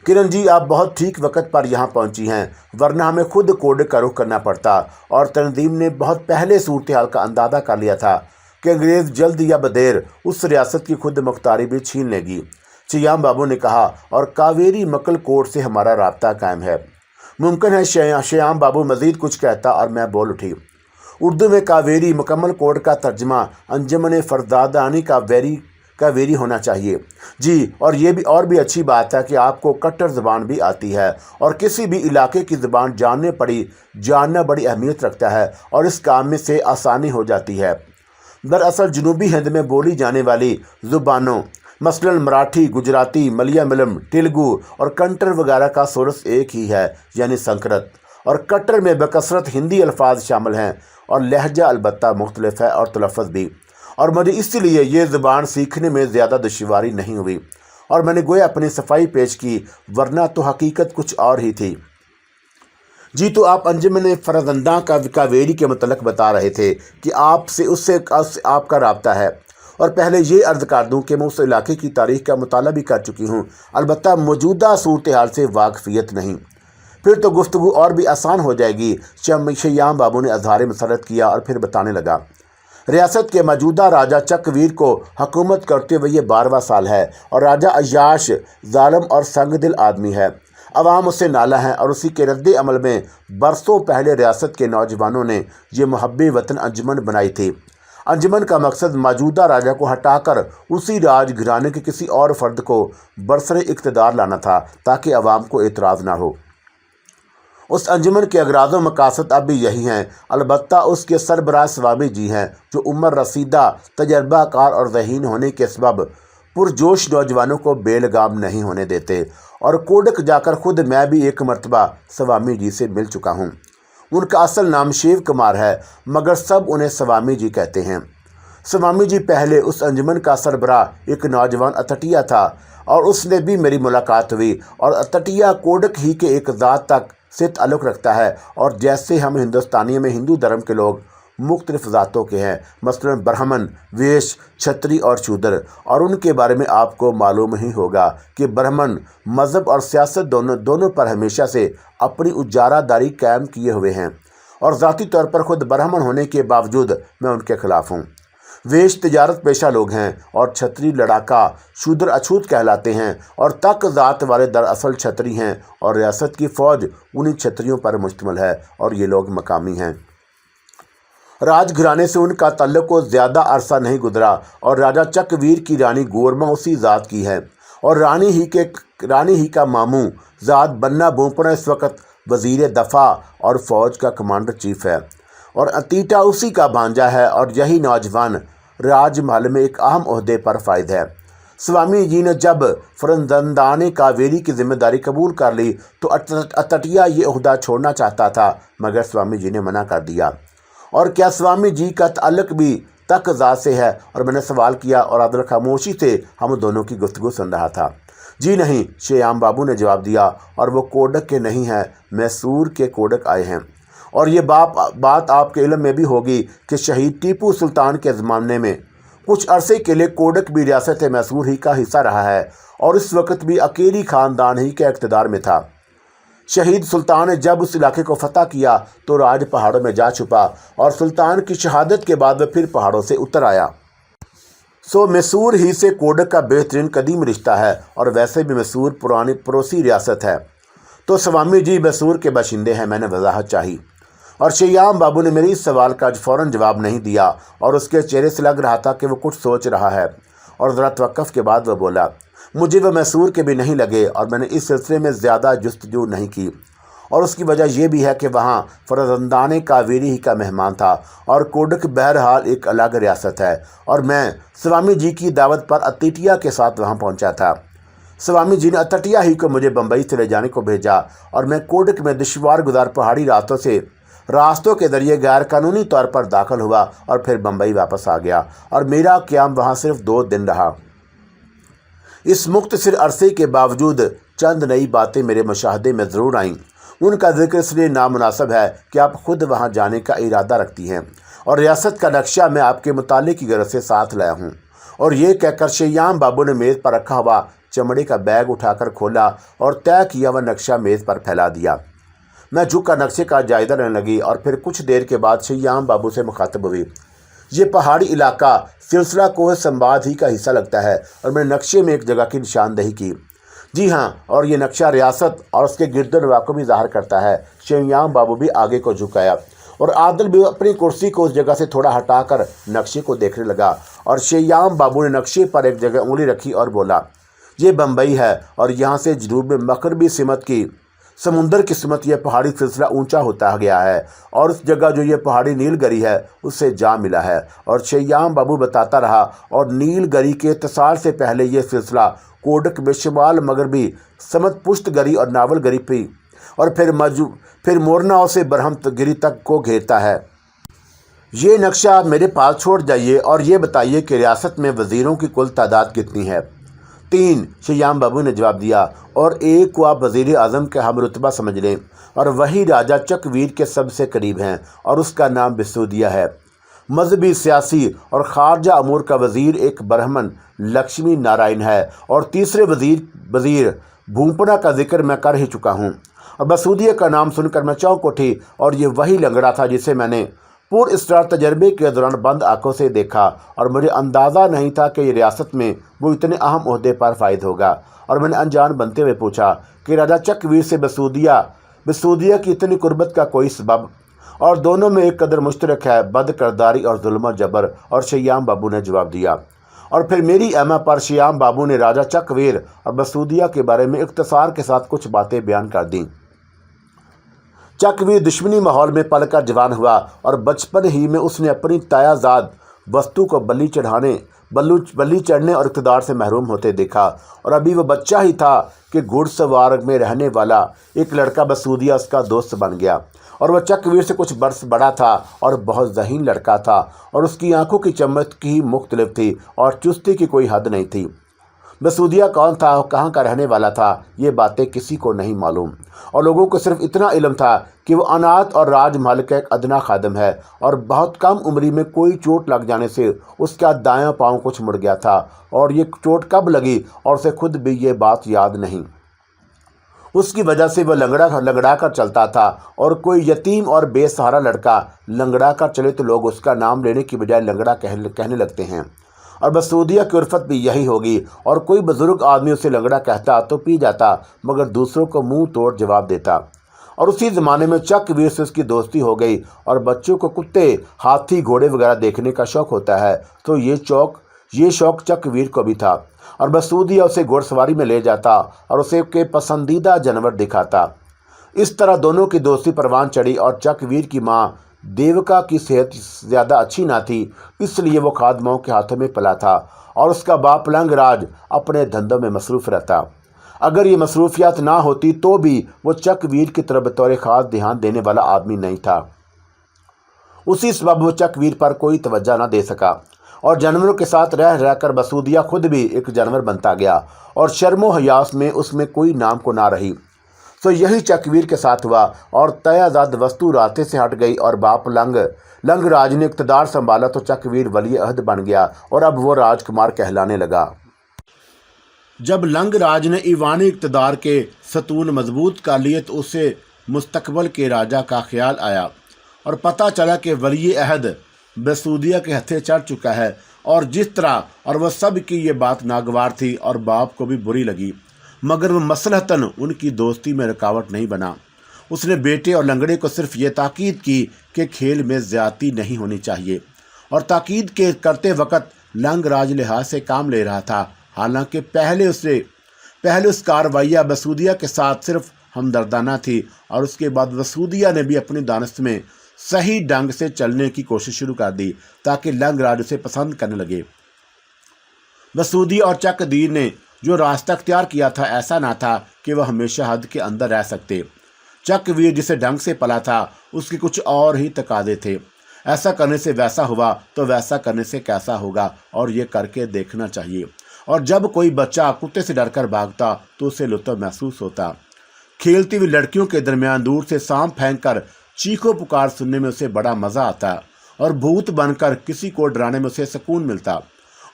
کرن جی، آپ بہت ٹھیک وقت پر یہاں پہنچی ہیں، ورنہ ہمیں خود کوڈ کا رخ کرنا پڑتا، اور تنظیم نے بہت پہلے صورتحال کا اندازہ کر لیا تھا کہ انگریز جلد یا بدیر اس ریاست کی خود مختاری بھی چھین لے گی۔ شیام بابو نے کہا، اور کاویری مکل کوٹ سے ہمارا رابطہ قائم ہے۔ ممکن ہے شیام بابو مزید کچھ کہتا، اور میں بول اٹھی۔ اردو میں کاویری مکمل کوٹ کا ترجمہ انجمن فرزادانی کاویری ہونا چاہیے۔ جی، اور یہ بھی اچھی بات ہے کہ آپ کو کٹر زبان بھی آتی ہے، اور کسی بھی علاقے کی زبان جاننا بڑی اہمیت رکھتا ہے، اور اس کام میں سے آسانی ہو جاتی ہے۔ دراصل جنوبی ہند میں بولی جانے والی زبانوں مثلاً مراٹھی، گجراتی، ملیالم، تیلگو اور کنٹر وغیرہ کا سورس ایک ہی ہے، یعنی سنسکرت، اور کٹر میں بکثرت ہندی الفاظ شامل ہیں، اور لہجہ البتہ مختلف ہے، اور تلفظ بھی، اور مجھے اس لیے یہ زبان سیکھنے میں زیادہ دشواری نہیں ہوئی، اور میں نے گویا اپنی صفائی پیش کی، ورنہ تو حقیقت کچھ اور ہی تھی۔ جی، تو آپ انجمن فرزنداں کا کاویری کے متعلق بتا رہے تھے کہ اس سے آپ کا رابطہ ہے، اور پہلے یہ عرض کر دوں کہ میں اس علاقے کی تاریخ کا مطالعہ بھی کر چکی ہوں، البتہ موجودہ صورتحال سے واقفیت نہیں۔ پھر تو گفتگو اور بھی آسان ہو جائے گی۔ شیام بابو نے اظہار مسرت کیا، اور پھر بتانے لگا، ریاست کے موجودہ راجہ چک ویر کو حکومت کرتے ہوئے یہ 12واں سال ہے، اور راجہ عیاش ظالم اور سنگ دل آدمی ہے۔ عوام اس سے نالا ہے، اور اسی کے رد عمل میں برسوں پہلے ریاست کے نوجوانوں نے یہ محب وطن انجمن بنائی تھی۔ انجمن کا مقصد موجودہ راجہ کو ہٹا کر اسی راج گھرانے کے کسی اور فرد کو برسر اقتدار لانا تھا، تاکہ عوام کو اعتراض نہ ہو۔ اس انجمن کے اغراض و مقاصد اب بھی یہی ہیں، البتہ اس کے سربراہ سوامی جی ہیں، جو عمر رسیدہ، تجربہ کار اور ذہین ہونے کے سبب پرجوش نوجوانوں کو بے لگام نہیں ہونے دیتے، اور کوڈک جا کر خود میں بھی ایک مرتبہ سوامی جی سے مل چکا ہوں۔ ان کا اصل نام شیو کمار ہے، مگر سب انہیں سوامی جی کہتے ہیں۔ سوامی جی پہلے اس انجمن کا سربراہ ایک نوجوان اتٹیا تھا، اور اس نے بھی میری ملاقات ہوئی، اور اتٹیا کوڈک ہی کے ایک ذات تک سے تعلق رکھتا ہے، اور جیسے ہم ہندوستانیوں میں ہندو دھرم کے لوگ مختلف ذاتوں کے ہیں، مثلا برہمن، ویش، چھتری اور شودر، اور ان کے بارے میں آپ کو معلوم ہی ہوگا کہ برہمن مذہب اور سیاست دونوں پر ہمیشہ سے اپنی اجارہ داری قائم کیے ہوئے ہیں، اور ذاتی طور پر خود برہمن ہونے کے باوجود میں ان کے خلاف ہوں۔ ویش تجارت پیشہ لوگ ہیں، اور چھتری لڑاکا، شودر اچھوت کہلاتے ہیں، اور تک ذات والے دراصل چھتری ہیں، اور ریاست کی فوج انہی چھتریوں پر مشتمل ہے، اور یہ لوگ مقامی ہیں۔ راج گھرانے سے ان کا تعلق کو زیادہ عرصہ نہیں گزرا، اور راجہ چک ویر کی رانی گورما اسی ذات کی ہے، اور رانی ہی کا ماموں ذات بننا بوپنا اس وقت وزیر دفاع اور فوج کا کمانڈر چیف ہے، اور اتیٹا اسی کا بھانجا ہے، اور یہی نوجوان راج محل میں ایک اہم عہدے پر فائز ہے۔ سوامی جی نے جب فرزندان کاویری کی ذمہ داری قبول کر لی تو اتٹیا یہ عہدہ چھوڑنا چاہتا تھا، مگر سوامی جی نے منع کر دیا۔ اور کیا سوامی جی کا تعلق بھی تک ذات سے ہے؟ اور میں نے سوال کیا، اور عادل خاموشی سے ہم دونوں کی گفتگو سن رہا تھا۔ جی نہیں، شیام بابو نے جواب دیا، اور وہ کوڈک کے نہیں ہیں، میسور کے کوڈک آئے ہیں۔ اور یہ بات آپ کے علم میں بھی ہوگی کہ شہید ٹیپو سلطان کے زمانے میں کچھ عرصے کے لیے کوڈک بھی ریاست میسور ہی کا حصہ رہا ہے، اور اس وقت بھی اکیلی خاندان ہی کے اقتدار میں تھا۔ شہید سلطان نے جب اس علاقے کو فتح کیا تو راج پہاڑوں میں جا چھپا، اور سلطان کی شہادت کے بعد وہ پھر پہاڑوں سے اتر آیا۔ میسور ہی سے کوڈک کا بہترین قدیم رشتہ ہے، اور ویسے بھی میسور پرانی پڑوسی ریاست ہے۔ تو سوامی جی میسور کے باشندے ہیں، میں نے وضاحت چاہی، اور شیام بابو نے میری اس سوال کا فوراً جواب نہیں دیا، اور اس کے چہرے سے لگ رہا تھا کہ وہ کچھ سوچ رہا ہے، اور ذرا توقف کے بعد وہ بولا، مجھے وہ میسور کے بھی نہیں لگے، اور میں نے اس سلسلے میں زیادہ جستجو نہیں کی، اور اس کی وجہ یہ بھی ہے کہ وہاں فرزندان کاویری ہی کا مہمان تھا، اور کوڈک بہرحال ایک الگ ریاست ہے، اور میں سوامی جی کی دعوت پر اتٹیا کے ساتھ وہاں پہنچا تھا۔ سوامی جی نے اتٹیا ہی کو مجھے بمبئی سے لے جانے کو بھیجا، اور میں کوڈک میں دشوار گزار پہاڑی راستوں کے ذریعے غیر قانونی طور پر داخل ہوا، اور پھر بمبئی واپس آ گیا، اور میرا قیام وہاں صرف 2 دن رہا۔ اس مختصر عرصے کے باوجود چند نئی باتیں میرے مشاہدے میں ضرور آئیں۔ ان کا ذکر اس لیے نامناسب ہے کہ آپ خود وہاں جانے کا ارادہ رکھتی ہیں، اور ریاست کا نقشہ میں آپ کے مطالعے کی غرض سے ساتھ لایا ہوں۔ اور یہ کہہ کر شیام بابو نے میز پر رکھا ہوا چمڑے کا بیگ اٹھا کر کھولا، اور طے کیا ہوا نقشہ میز پر پھیلا دیا۔ میں جھک کر نقشے کا جائزہ لینے لگی، اور پھر کچھ دیر کے بعد شیام بابو سے مخاطب ہوئی، یہ پہاڑی علاقہ سلسلہ کوہ سمباد ہی کا حصہ لگتا ہے، اور میں نے نقشے میں ایک جگہ کی نشاندہی کی۔ جی ہاں، اور یہ نقشہ ریاست اور اس کے گرد و نواح کو بھی ظاہر کرتا ہے۔ شیام بابو بھی آگے کو جھکایا، اور عادل بھی اپنی کرسی کو اس جگہ سے تھوڑا ہٹا کر نقشے کو دیکھنے لگا، اور شیام بابو نے نقشے پر ایک جگہ انگلی رکھی اور بولا، یہ بمبئی ہے، اور یہاں سے جنوب میں مغربی سمندر کی سمت یہ پہاڑی سلسلہ اونچا ہوتا گیا ہے، اور اس جگہ جو یہ پہاڑی نیل گری ہے اس سے جا ملا ہے۔ اور شیام بابو بتاتا رہا، اور نیل گری کے اتصال سے پہلے یہ سلسلہ کوڈک میں شمال مغربی سمت پشت گری اور ناول گری پہ، اور پھر مورناؤ سے برہمت گری تک کو گھیرتا ہے۔ یہ نقشہ میرے پاس چھوڑ جائیے، اور یہ بتائیے کہ ریاست میں وزیروں کی کل تعداد کتنی ہے؟ 3، شیام بابو نے جواب دیا، اور ایک کو آپ وزیر اعظم کے ہم رتبہ سمجھ لیں، اور وہی راجہ چک ویر کے سب سے قریب ہیں، اور اس کا نام بسودیا ہے۔ مذہبی، سیاسی اور خارجہ امور کا وزیر ایک برہمن لکشمی نارائن ہے، اور تیسرے وزیر بھوپنا کا ذکر میں کر ہی چکا ہوں۔ اور بسودیا کا نام سن کر میں چونک اٹھی، اور یہ وہی لنگڑا تھا جسے میں نے پر اسرار تجربے کے دوران بند آنکھوں سے دیکھا، اور مجھے اندازہ نہیں تھا کہ یہ ریاست میں وہ اتنے اہم عہدے پر فائز ہوگا۔ اور میں نے انجان بنتے ہوئے پوچھا کہ راجہ چک ویر سے بسودیا کی اتنی قربت کا کوئی سبب؟ اور دونوں میں ایک قدر مشترک ہے، بد کرداری اور ظلم و جبر، اور شیام بابو نے جواب دیا۔ اور پھر میری ایما پر شیام بابو نے راجہ چک ویر اور بسودیا کے بارے میں اختصار کے ساتھ کچھ باتیں بیان کر دیں۔ چک ویر دشمنی ماحول میں پل کر جوان ہوا، اور بچپن ہی میں اس نے اپنی تایا زاد وستو کو بلی چڑھنے اور اقتدار سے محروم ہوتے دیکھا، اور ابھی وہ بچہ ہی تھا کہ گھڑ سوار میں رہنے والا ایک لڑکا بسودیا اس کا دوست بن گیا، اور وہ چک ویر سے کچھ برس بڑا تھا اور بہت ذہین لڑکا تھا، اور اس کی آنکھوں کی چمک ہی مختلف تھی، اور چستی کی کوئی حد نہیں تھی۔ بسودیا کون تھا، کہاں کا رہنے والا تھا، یہ باتیں کسی کو نہیں معلوم، اور لوگوں کو صرف اتنا علم تھا کہ وہ انات اور راج محل کا ایک ادنا خادم ہے، اور بہت کم عمری میں کوئی چوٹ لگ جانے سے اس کا دایاں پاؤں کچھ مڑ گیا تھا، اور یہ چوٹ کب لگی اور اسے خود بھی یہ بات یاد نہیں۔ اس کی وجہ سے وہ لنگڑا کر چلتا تھا، اور کوئی یتیم اور بے سہارا لڑکا لنگڑا کر چلے تو لوگ اس کا نام لینے کی بجائے لنگڑا کہنے لگتے ہیں، اور بسودیا کی عرفت بھی یہی ہوگی، اور کوئی بزرگ آدمی اسے لنگڑا کہتا تو پی جاتا، مگر دوسروں کو منہ توڑ جواب دیتا۔ اور اسی زمانے میں چک ویر سے اس کی دوستی ہو گئی، اور بچوں کو کتے، ہاتھی، گھوڑے وغیرہ دیکھنے کا شوق ہوتا ہے، تو یہ شوق چک ویر کو بھی تھا، اور بسودیا اسے گھوڑ سواری میں لے جاتا اور اسے کے پسندیدہ جانور دکھاتا۔ اس طرح دونوں کی دوستی پروان چڑھی، اور چک ویر کی ماں دیوکا کی صحت زیادہ اچھی نہ تھی، اس لیے وہ خادموں کے ہاتھوں میں پلا تھا، اور اس کا باپ لنگ راج اپنے دھندوں میں مصروف رہتا۔ اگر یہ مصروفیات نہ ہوتی تو بھی وہ چک ویر کی طرف بطور خاص دھیان دینے والا آدمی نہیں تھا، اسی سبب وہ چک ویر پر کوئی توجہ نہ دے سکا، اور جانوروں کے ساتھ رہ رہ کر بسودیہ خود بھی ایک جانور بنتا گیا اور شرم و حیاس میں اس میں کوئی نام کو نہ رہی۔ سو یہی چکویر کے ساتھ ہوا اور طے زاد وستو راستے سے ہٹ گئی اور باپ لنگ راج نے اقتدار سنبھالا تو چکویر ولی عہد بن گیا اور اب وہ راجکمار کہلانے لگا۔ جب لنگ راج نے ایوانی اقتدار کے ستون مضبوط کر لیے تو اسے مستقبل کے راجا کا خیال آیا اور پتہ چلا کہ ولی عہد بسودیہ کے ہتھے چڑھ چکا ہے اور جس طرح اور وہ سب کی یہ بات ناگوار تھی اور باپ کو بھی بری لگی، مگر وہ مصلحتاً ان کی دوستی میں رکاوٹ نہیں بنا۔ اس نے بیٹے اور لنگڑے کو صرف یہ تاکید کی کہ کھیل میں زیادتی نہیں ہونی چاہیے، اور تاکید کے کرتے وقت لنگ راج لحاظ سے کام لے رہا تھا، حالانکہ پہلے اس کارروائیہ بسودیہ کے ساتھ صرف ہمدردانہ تھی، اور اس کے بعد بسودیہ نے بھی اپنی دانست میں صحیح ڈنگ سے چلنے کی کوشش شروع کر دی تاکہ لنگ راج اسے پسند کرنے لگے۔ بسودیہ اور چک دیر نے جو راستہ اختیار کیا تھا ایسا نہ تھا کہ وہ ہمیشہ حد کے اندر رہ سکتے۔ چک ویر جسے ڈنگ سے پلا تھا اس کے کچھ اور ہی تقاضے تھے، ایسا کرنے سے ویسا ہوا تو ویسا کرنے سے کیسا ہوگا، اور یہ کر کے دیکھنا چاہیے۔ اور جب کوئی بچہ کتے سے ڈر کر بھاگتا تو اسے لطف محسوس ہوتا۔ کھیلتی ہوئی لڑکیوں کے درمیان دور سے سانپ پھینک کر چیخو پکار سننے میں اسے بڑا مزہ آتا، اور بھوت بن کر کسی کو ڈرانے میں اسے سکون ملتا۔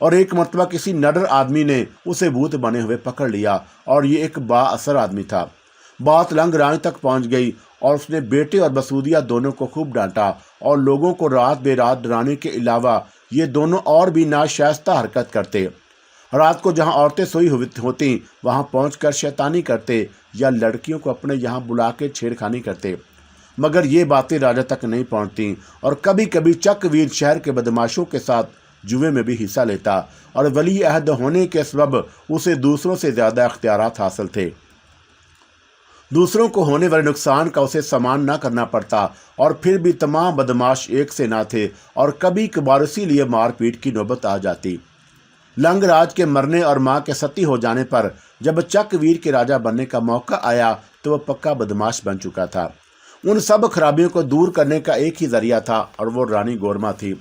اور ایک مرتبہ کسی نڈر آدمی نے اسے بھوت بنے ہوئے پکڑ لیا، اور یہ ایک با اثر آدمی تھا۔ بات لنگ راج تک پہنچ گئی اور اس نے بیٹے اور بسودیہ دونوں کو خوب ڈانٹا، اور لوگوں کو رات بے رات ڈرانے کے علاوہ یہ دونوں اور بھی ناشائستہ حرکت کرتے۔ رات کو جہاں عورتیں سوئی ہوتی وہاں پہنچ کر شیطانی کرتے یا لڑکیوں کو اپنے یہاں بلا کے چھیڑخانی کرتے، مگر یہ باتیں راجا تک نہیں پہنچتی، اور کبھی کبھی چک ویر شہر کے بدماشوں کے ساتھ جوئے میں بھی حصہ لیتا، اور ولی عہد ہونے کے سبب اسے دوسروں سے زیادہ اختیارات حاصل تھے۔ دوسروں کو ہونے والے نقصان کا اسے سامان نہ کرنا پڑتا، اور پھر بھی تمام بدماش ایک سے نہ تھے، اور کبھی کبھار اسی لیے مار پیٹ کی نوبت آ جاتی۔ لنگ راج کے مرنے اور ماں کے ستی ہو جانے پر جب چک ویر کے راجا بننے کا موقع آیا تو وہ پکا بدماش بن چکا تھا۔ ان سب خرابیوں کو دور کرنے کا ایک ہی ذریعہ تھا، اور وہ رانی گورما تھی۔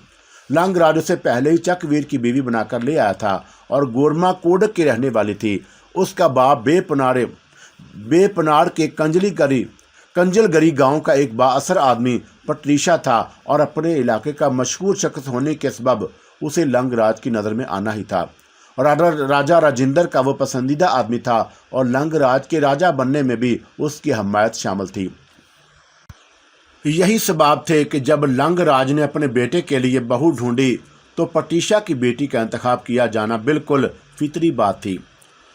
لنگ راج اسے پہلے ہی چک ویر کی بیوی بنا کر لے آیا تھا، اور گورما کوڈک کی رہنے والی تھی۔ اس کا باپ بے پناڑ کے کنجل گری گاؤں کا ایک با اثر آدمی پٹریشا تھا، اور اپنے علاقے کا مشہور شخص ہونے کے سبب اسے لنگ راج کی نظر میں آنا ہی تھا، اور راجا راجندر کا وہ پسندیدہ آدمی تھا، اور لنگ راج کے راجا بننے میں بھی اس کی حمایت شامل تھی۔ یہی سبب تھے کہ جب لنگ راج نے اپنے بیٹے کے لیے بہو ڈھونڈی تو پٹیشا کی بیٹی کا انتخاب کیا جانا بالکل فطری بات تھی۔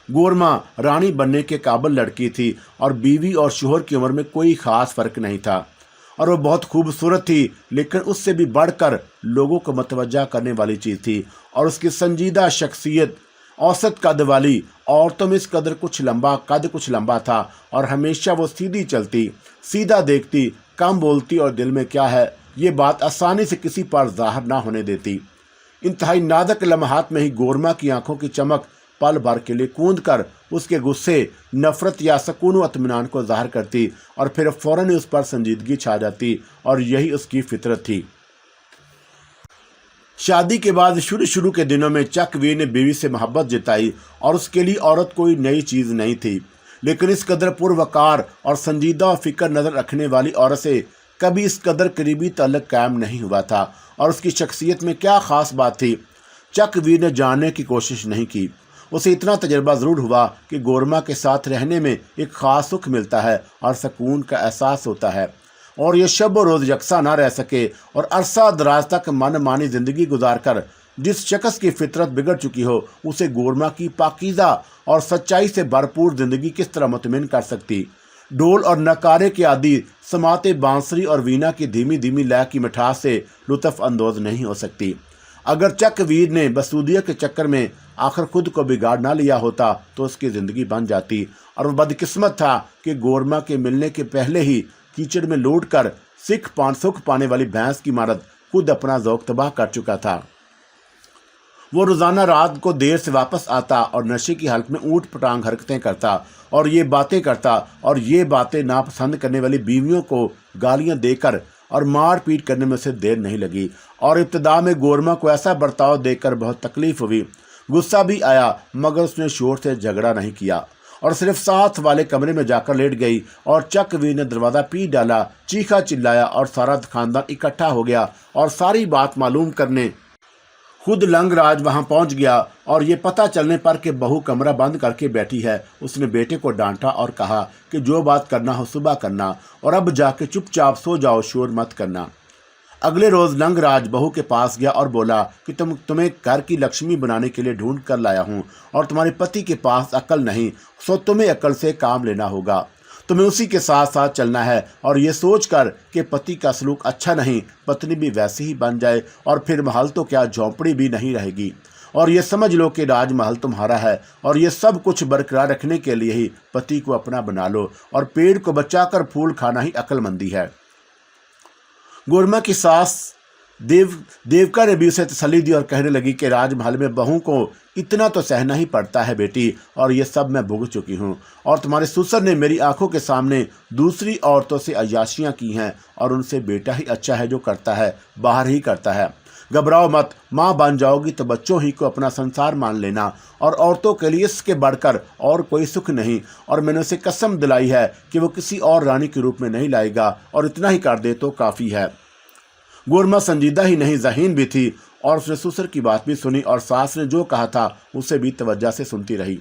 گورما رانی بننے کے قابل لڑکی تھی، اور بیوی اور شوہر کی عمر میں کوئی خاص فرق نہیں تھا، اور وہ بہت خوبصورت تھی، لیکن اس سے بھی بڑھ کر لوگوں کو متوجہ کرنے والی چیز تھی، اور اس کی سنجیدہ شخصیت اوسط قد والی عورتوں میں اس قدر کچھ لمبا تھا، اور ہمیشہ وہ سیدھی چلتی، سیدھا دیکھتی، کم بولتی، اور دل میں کیا ہے یہ بات آسانی سے کسی پر ظاہر نہ ہونے دیتی۔ انتہائی نازک لمحات میں ہی گورما کی آنکھوں کی چمک پل بھر کے لیے کوند کر اس کے غصے، نفرت یا سکون و اطمینان کو ظاہر کرتی، اور پھر فوراً اس پر سنجیدگی چھا جاتی، اور یہی اس کی فطرت تھی۔ شادی کے بعد شروع کے دنوں میں چک ویر نے بیوی سے محبت جتائی، اور اس کے لیے عورت کوئی نئی چیز نہیں تھی، لیکن اس قدر پروقار اور سنجیدہ و فکر نظر رکھنے والی عورت سے کبھی اس قدر قریبی تعلق قائم نہیں ہوا تھا، اور اس کی شخصیت میں کیا خاص بات تھی چک ویر نے جاننے کی کوشش نہیں کی۔ اسے اتنا تجربہ ضرور ہوا کہ گورما کے ساتھ رہنے میں ایک خاص سکھ ملتا ہے اور سکون کا احساس ہوتا ہے، اور یہ شب و روز یکساں نہ رہ سکے، اور عرصہ دراز تک من مانی زندگی گزار کر جس شخص کی فطرت بگڑ چکی ہو اسے گورما کی پاکیزہ اور سچائی سے بھرپور زندگی کس طرح مطمئن کر سکتی۔ ڈول اور نکارے کے عادی سماعت بانسری اور وینا کی دھیمی دھیمی لے کی مٹھاس سے لطف اندوز نہیں ہو سکتی۔ اگر چک ویر نے بسودیہ کے چکر میں آخر خود کو بگاڑ نہ لیا ہوتا تو اس کی زندگی بن جاتی، اور وہ بدقسمت تھا کہ گورما کے ملنے کے پہلے ہی کیچڑ میں لوٹ کر سکھ پانے والی بھینس کی مارت خود اپنا ذوق تباہ کر چکا تھا۔ وہ روزانہ رات کو دیر سے واپس آتا اور نشے کی حالت میں اوٹ پٹانگ حرکتیں کرتا، اور یہ باتیں ناپسند کرنے والی بیویوں کو گالیاں دے کر اور مار پیٹ کرنے میں اسے دیر نہیں لگی، اور ابتدا میں گورما کو ایسا برتاؤ دیکھ کر بہت تکلیف ہوئی، غصہ بھی آیا، مگر اس نے شور سے جھگڑا نہیں کیا اور صرف ساتھ والے کمرے میں جا کر لیٹ گئی، اور چک ویر نے دروازہ پیٹ ڈالا، چیخا چلایا اور سارا خاندان اکٹھا ہو گیا اور ساری بات معلوم کرنے خود لنگ راج وہاں پہنچ گیا، اور یہ پتہ چلنے پر کہ بہو کمرہ بند کر کے بیٹھی ہے، اس نے بیٹے کو ڈانٹا اور کہا کہ جو بات کرنا ہو صبح کرنا، اور اب جا کے چپ چاپ سو جاؤ، شور مت کرنا۔ اگلے روز لنگ راج بہو کے پاس گیا اور بولا کہ تمہیں گھر کی لکشمی بنانے کے لیے ڈھونڈ کر لایا ہوں، اور تمہارے پتی کے پاس عقل نہیں، سو تمہیں عقل سے کام لینا ہوگا، تمہیں اسی کے ساتھ ساتھ چلنا ہے، اور یہ سوچ کر کہ پتی کا سلوک اچھا نہیں، پتنی بھی ویسی ہی بن جائے، اور پھر محل تو کیا جھونپڑی بھی نہیں رہے گی، اور یہ سمجھ لو کہ راج محل تمہارا ہے، اور یہ سب کچھ برقرار رکھنے کے لیے ہی پتی کو اپنا بنا لو، اور پیڑ کو بچا کر پھول کھانا ہی عقل مندی ہے۔ گورما کی ساس دیوکا نے بھی اسے تسلی دی اور کہنے لگی کہ راج محل میں بہو کو اتنا تو سہنا ہی پڑتا ہے بیٹی، اور یہ سب میں بھگت چکی ہوں، اور تمہارے سسر نے میری آنکھوں کے سامنے دوسری عورتوں سے عیاشیاں کی ہیں، اور ان سے بیٹا ہی اچھا ہے جو کرتا ہے، باہر ہی کرتا ہے۔ گھبراؤ مت، ماں بن جاؤ گی تو بچوں ہی کو اپنا سنسار مان لینا، اور عورتوں کے لیے اس کے بڑھ کر اور کوئی سکھ نہیں، اور میں نے اسے قسم دلائی ہے کہ وہ کسی اور رانی کے روپ میں نہیں لائے گا، اور اتنا ہی کر دے تو کافی ہے۔ گورما سنجیدہ ہی نہیں ذہین بھی تھی، اور اس نے سسر کی بات بھی سنی، اور ساس نے جو کہا تھا اسے بھی توجہ سے سنتی رہی،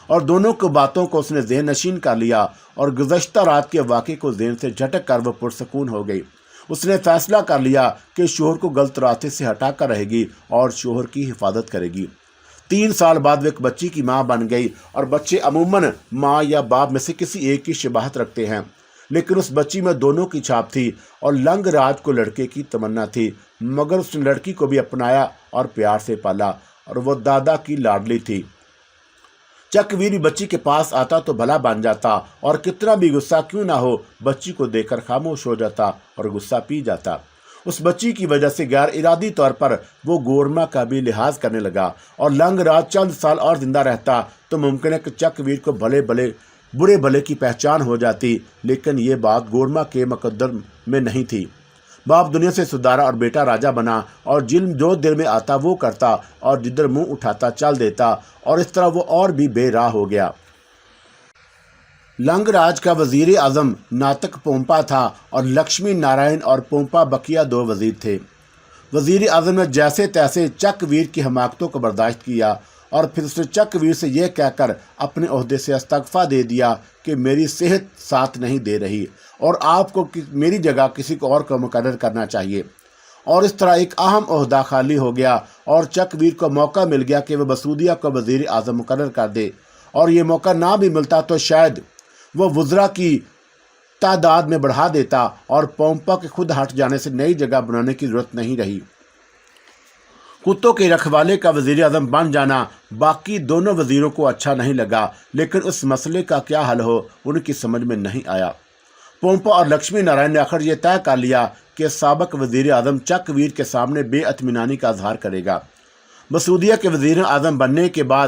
اور دونوں کو باتوں کو اس نے ذہن نشین کر لیا، اور گزشتہ رات کے واقعے کو ذہن سے جھٹک کر وہ پرسکون ہو گئی۔ اس نے فیصلہ کر لیا کہ شوہر کو غلط راستے سے ہٹا کر رہے گی اور شوہر کی حفاظت کرے گی۔ 3 سال بعد وہ ایک بچی کی ماں بن گئی، اور بچے عموماً ماں یا باپ میں سے کسی ایک کی شباہت رکھتے ہیں، لیکن اس بچی میں دونوں کی چھاپ تھی، اور لنگ راج کو لڑکے کی تمنا تھی، مگر اس نے لڑکی کو بھی اپنایا اور پیار سے پالا، اور وہ دادا کی لاڈلی تھی۔ چک ویر بھی بچی کے پاس آتا تو بھلا بن جاتا، اور کتنا بھی غصہ کیوں نہ ہو بچی کو دیکھ کر خاموش ہو جاتا اور غصہ پی جاتا۔ اس بچی کی وجہ سے غیر ارادی طور پر وہ گورما کا بھی لحاظ کرنے لگا، اور لنگ راج چند سال اور زندہ رہتا تو ممکن ہے کہ چک ویر کو برے بھلے کی پہچان ہو جاتی، لیکن یہ بات گورما کے مقدر میں نہیں تھی۔ باپ دنیا سے سدھارا اور بیٹا راجا بنا، اور جو دل میں آتا وہ کرتا، اور جدھر منہ اٹھاتا چل دیتا، اور اس طرح وہ اور بھی بے راہ ہو گیا۔ لنگ راج کا وزیر اعظم ناطق پومپا تھا، اور لکشمی نارائن اور پومپا بقیہ 2 وزیر تھے۔ وزیر اعظم نے جیسے تیسے چک ویر کی حماقتوں کو برداشت کیا، اور پھر اس نے چک ویر سے یہ کہہ کر اپنے عہدے سے استعفیٰ دے دیا کہ میری صحت ساتھ نہیں دے رہی، اور آپ کو میری جگہ کسی کو اور کو مقرر کرنا چاہیے، اور اس طرح ایک اہم عہدہ خالی ہو گیا، اور چک ویر کو موقع مل گیا کہ وہ مسعودیہ کو وزیر اعظم مقرر کر دے، اور یہ موقع نہ بھی ملتا تو شاید وہ وزراء کی تعداد میں بڑھا دیتا، اور پومپا کے خود ہٹ جانے سے نئی جگہ بنانے کی ضرورت نہیں رہی۔ کتوں کے رکھوالے کا وزیر اعظم بن جانا باقی دونوں وزیروں کو اچھا نہیں لگا، لیکن اس مسئلے کا کیا حل ہو ان کی سمجھ میں نہیں آیا۔ پومپا اور لکشمی نارائن نے آخر یہ طے کر لیا کہ سابق وزیر اعظم چک ویر کے سامنے بے اطمینانی کا اظہار کرے گا۔ مسعودیہ کے وزیر اعظم بننے کے بعد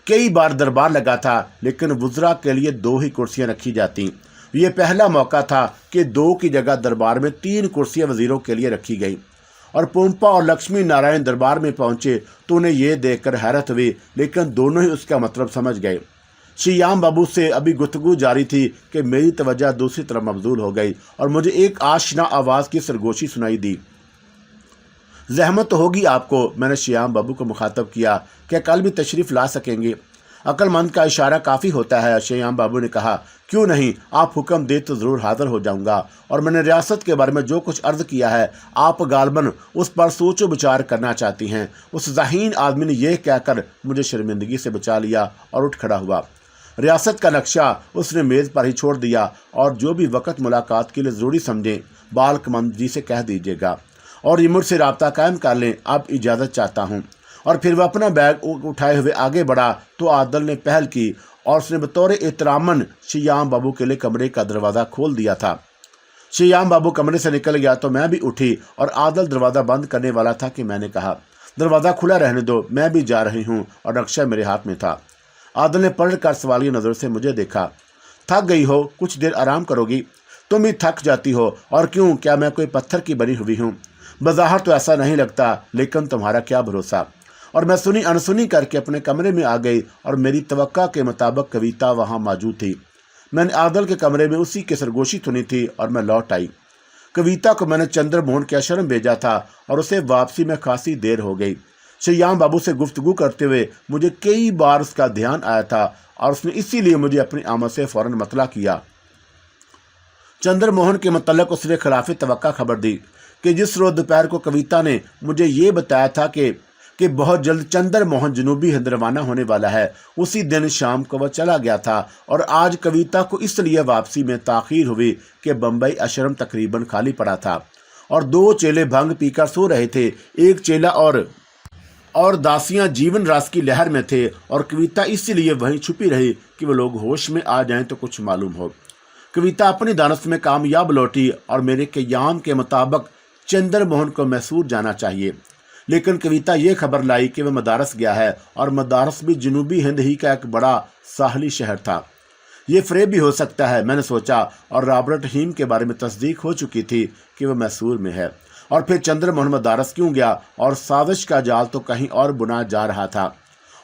کئی بار دربار لگا تھا، لیکن وزراء کے لیے 2 ہی کرسیاں رکھی جاتی۔ یہ پہلا موقع تھا کہ 2 کی جگہ دربار میں 3 کرسیاں وزیروں کے لیے رکھی گئی، اور پومپا اور لکشمی نارائن دربار میں پہنچے تو انہیں یہ دیکھ کر حیرت ہوئی، لیکن دونوں ہی اس کا مطلب سمجھ گئے۔ شیام بابو سے ابھی گفتگو جاری تھی کہ میری توجہ دوسری طرف مبذول ہو گئی، اور مجھے ایک آشنا آواز کی سرگوشی سنائی دی۔ زحمت تو ہوگی آپ کو، میں نے شیام بابو کو مخاطب کیا، کیا کل بھی تشریف لا سکیں گے؟ عقل مند کا اشارہ کافی ہوتا ہے، شیام بابو نے کہا۔ کیوں نہیں، آپ حکم دے تو ضرور حاضر ہو جاؤں گا، اور میں نے ریاست کے بارے میں جو کچھ عرض کیا ہے آپ غالباً اس پر سوچ و بچار کرنا چاہتی ہیں۔ اس ذہین آدمی نے یہ کہہ کر مجھے شرمندگی سے بچا لیا اور اٹھ کھڑا ہوا۔ ریاست کا نقشہ اس نے میز پر ہی چھوڑ دیا، اور جو بھی وقت ملاقات کے لیے ضروری سمجھیں بالک مند جی سے کہہ دیجیے گا، اور یہ مجھ سے رابطہ قائم کر لیں، اب اجازت چاہتا ہوں۔ اور پھر وہ اپنا بیگ اٹھائے ہوئے آگے بڑھا تو عادل نے پہل کی، اور اس نے بطور احتراماً شیام بابو کے لیے کمرے کا دروازہ کھول دیا تھا۔ شیام بابو کمرے سے نکل گیا تو میں بھی اٹھی، اور عادل دروازہ بند کرنے والا تھا کہ میں نے کہا، دروازہ کھلا رہنے دو، میں بھی جا رہی ہوں، اور نقشہ میرے ہاتھ میں تھا۔ عادل نے پلٹ کر سوالیہ نظر سے مجھے دیکھا۔ تھک گئی ہو، کچھ دیر آرام کرو گی؟ तुम ही थक जाती हो। और क्यों, क्या मैं कोई पत्थर की बनी हुई हूँ? बज़ाहिर तो ऐसा नहीं लगता, लेकिन तुम्हारा क्या भरोसा। और मैं सुनी अनसुनी करके अपने कमरे में आ गई और मेरी तवक्का के मुताबिक कविता वहाँ मौजूद थी। मैंने आदल के कमरे में उसी की सरगोशी सुनी थी और मैं लौट आई। कविता को मैंने चंद्र मोहन के आश्रम भेजा था और उसे वापसी में खासी देर हो गई। श्याम बाबू से गुफ्तगू करते हुए मुझे कई बार उसका ध्यान आया था और उसने इसीलिए मुझे अपनी आमद से फौरन मतला किया। चंद्र मोहन के मतलब उसने खिलाफ तवक्का खबर दी कि जिस रोज दोपहर को कविता ने मुझे ये बताया था कि बहुत जल्द चंद्र मोहन जनूबी हिंद रवाना होने वाला है, उसी दिन शाम को वह चला गया था। और आज कविता को इसलिए वापसी में ताख़ीर हुई कि बम्बई आश्रम तकरीबन खाली पड़ा था और 2 चेले भंग पीकर सो रहे थे। एक चेला और दासियां जीवन रास की लहर में थे और कविता इसलिए वहीं छुपी रही कि वो लोग होश में आ जाएं तो कुछ मालूम हो। कविता अपनी दानत में कामयाब लौटी और मेरे क़याम के मुताबिक चंद्र मोहन को मैसूर जाना चाहिए। लेकिन कविता ये खबर लाई कि वह मदारस गया है और मदारस भी जनूबी हिंद ही का एक बड़ा साहली शहर था। ये फ़रेब भी हो सकता है, मैंने सोचा, और रॉबर्ट हीम के बारे में तस्दीक हो चुकी थी कि वह मैसूर में है। और फिर चंद्र मोहन मदारस क्यों गया, और साजिश का जाल तो कहीं और बुना जा रहा था।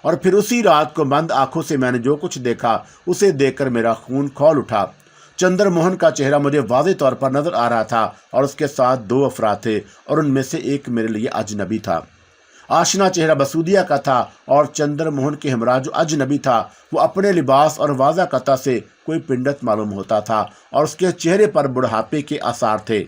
और फिर उसी रात को बंद आंखों से मैंने जो कुछ देखा उसे देखकर मेरा खून खौल उठा। चंद्र मोहन का चेहरा मुझे वाज़ेह तौर पर नजर आ रहा था और उसके साथ 2 अफराद थे और उनमें से एक मेरे लिए अजनबी था। आशना चेहरा बसूदिया का था और चंद्र मोहन के हमरा जो अजनबी था वो अपने लिबास और वाज़ा कता से कोई पिंडत मालूम होता था और उसके चेहरे पर बुढ़ापे के आसार थे।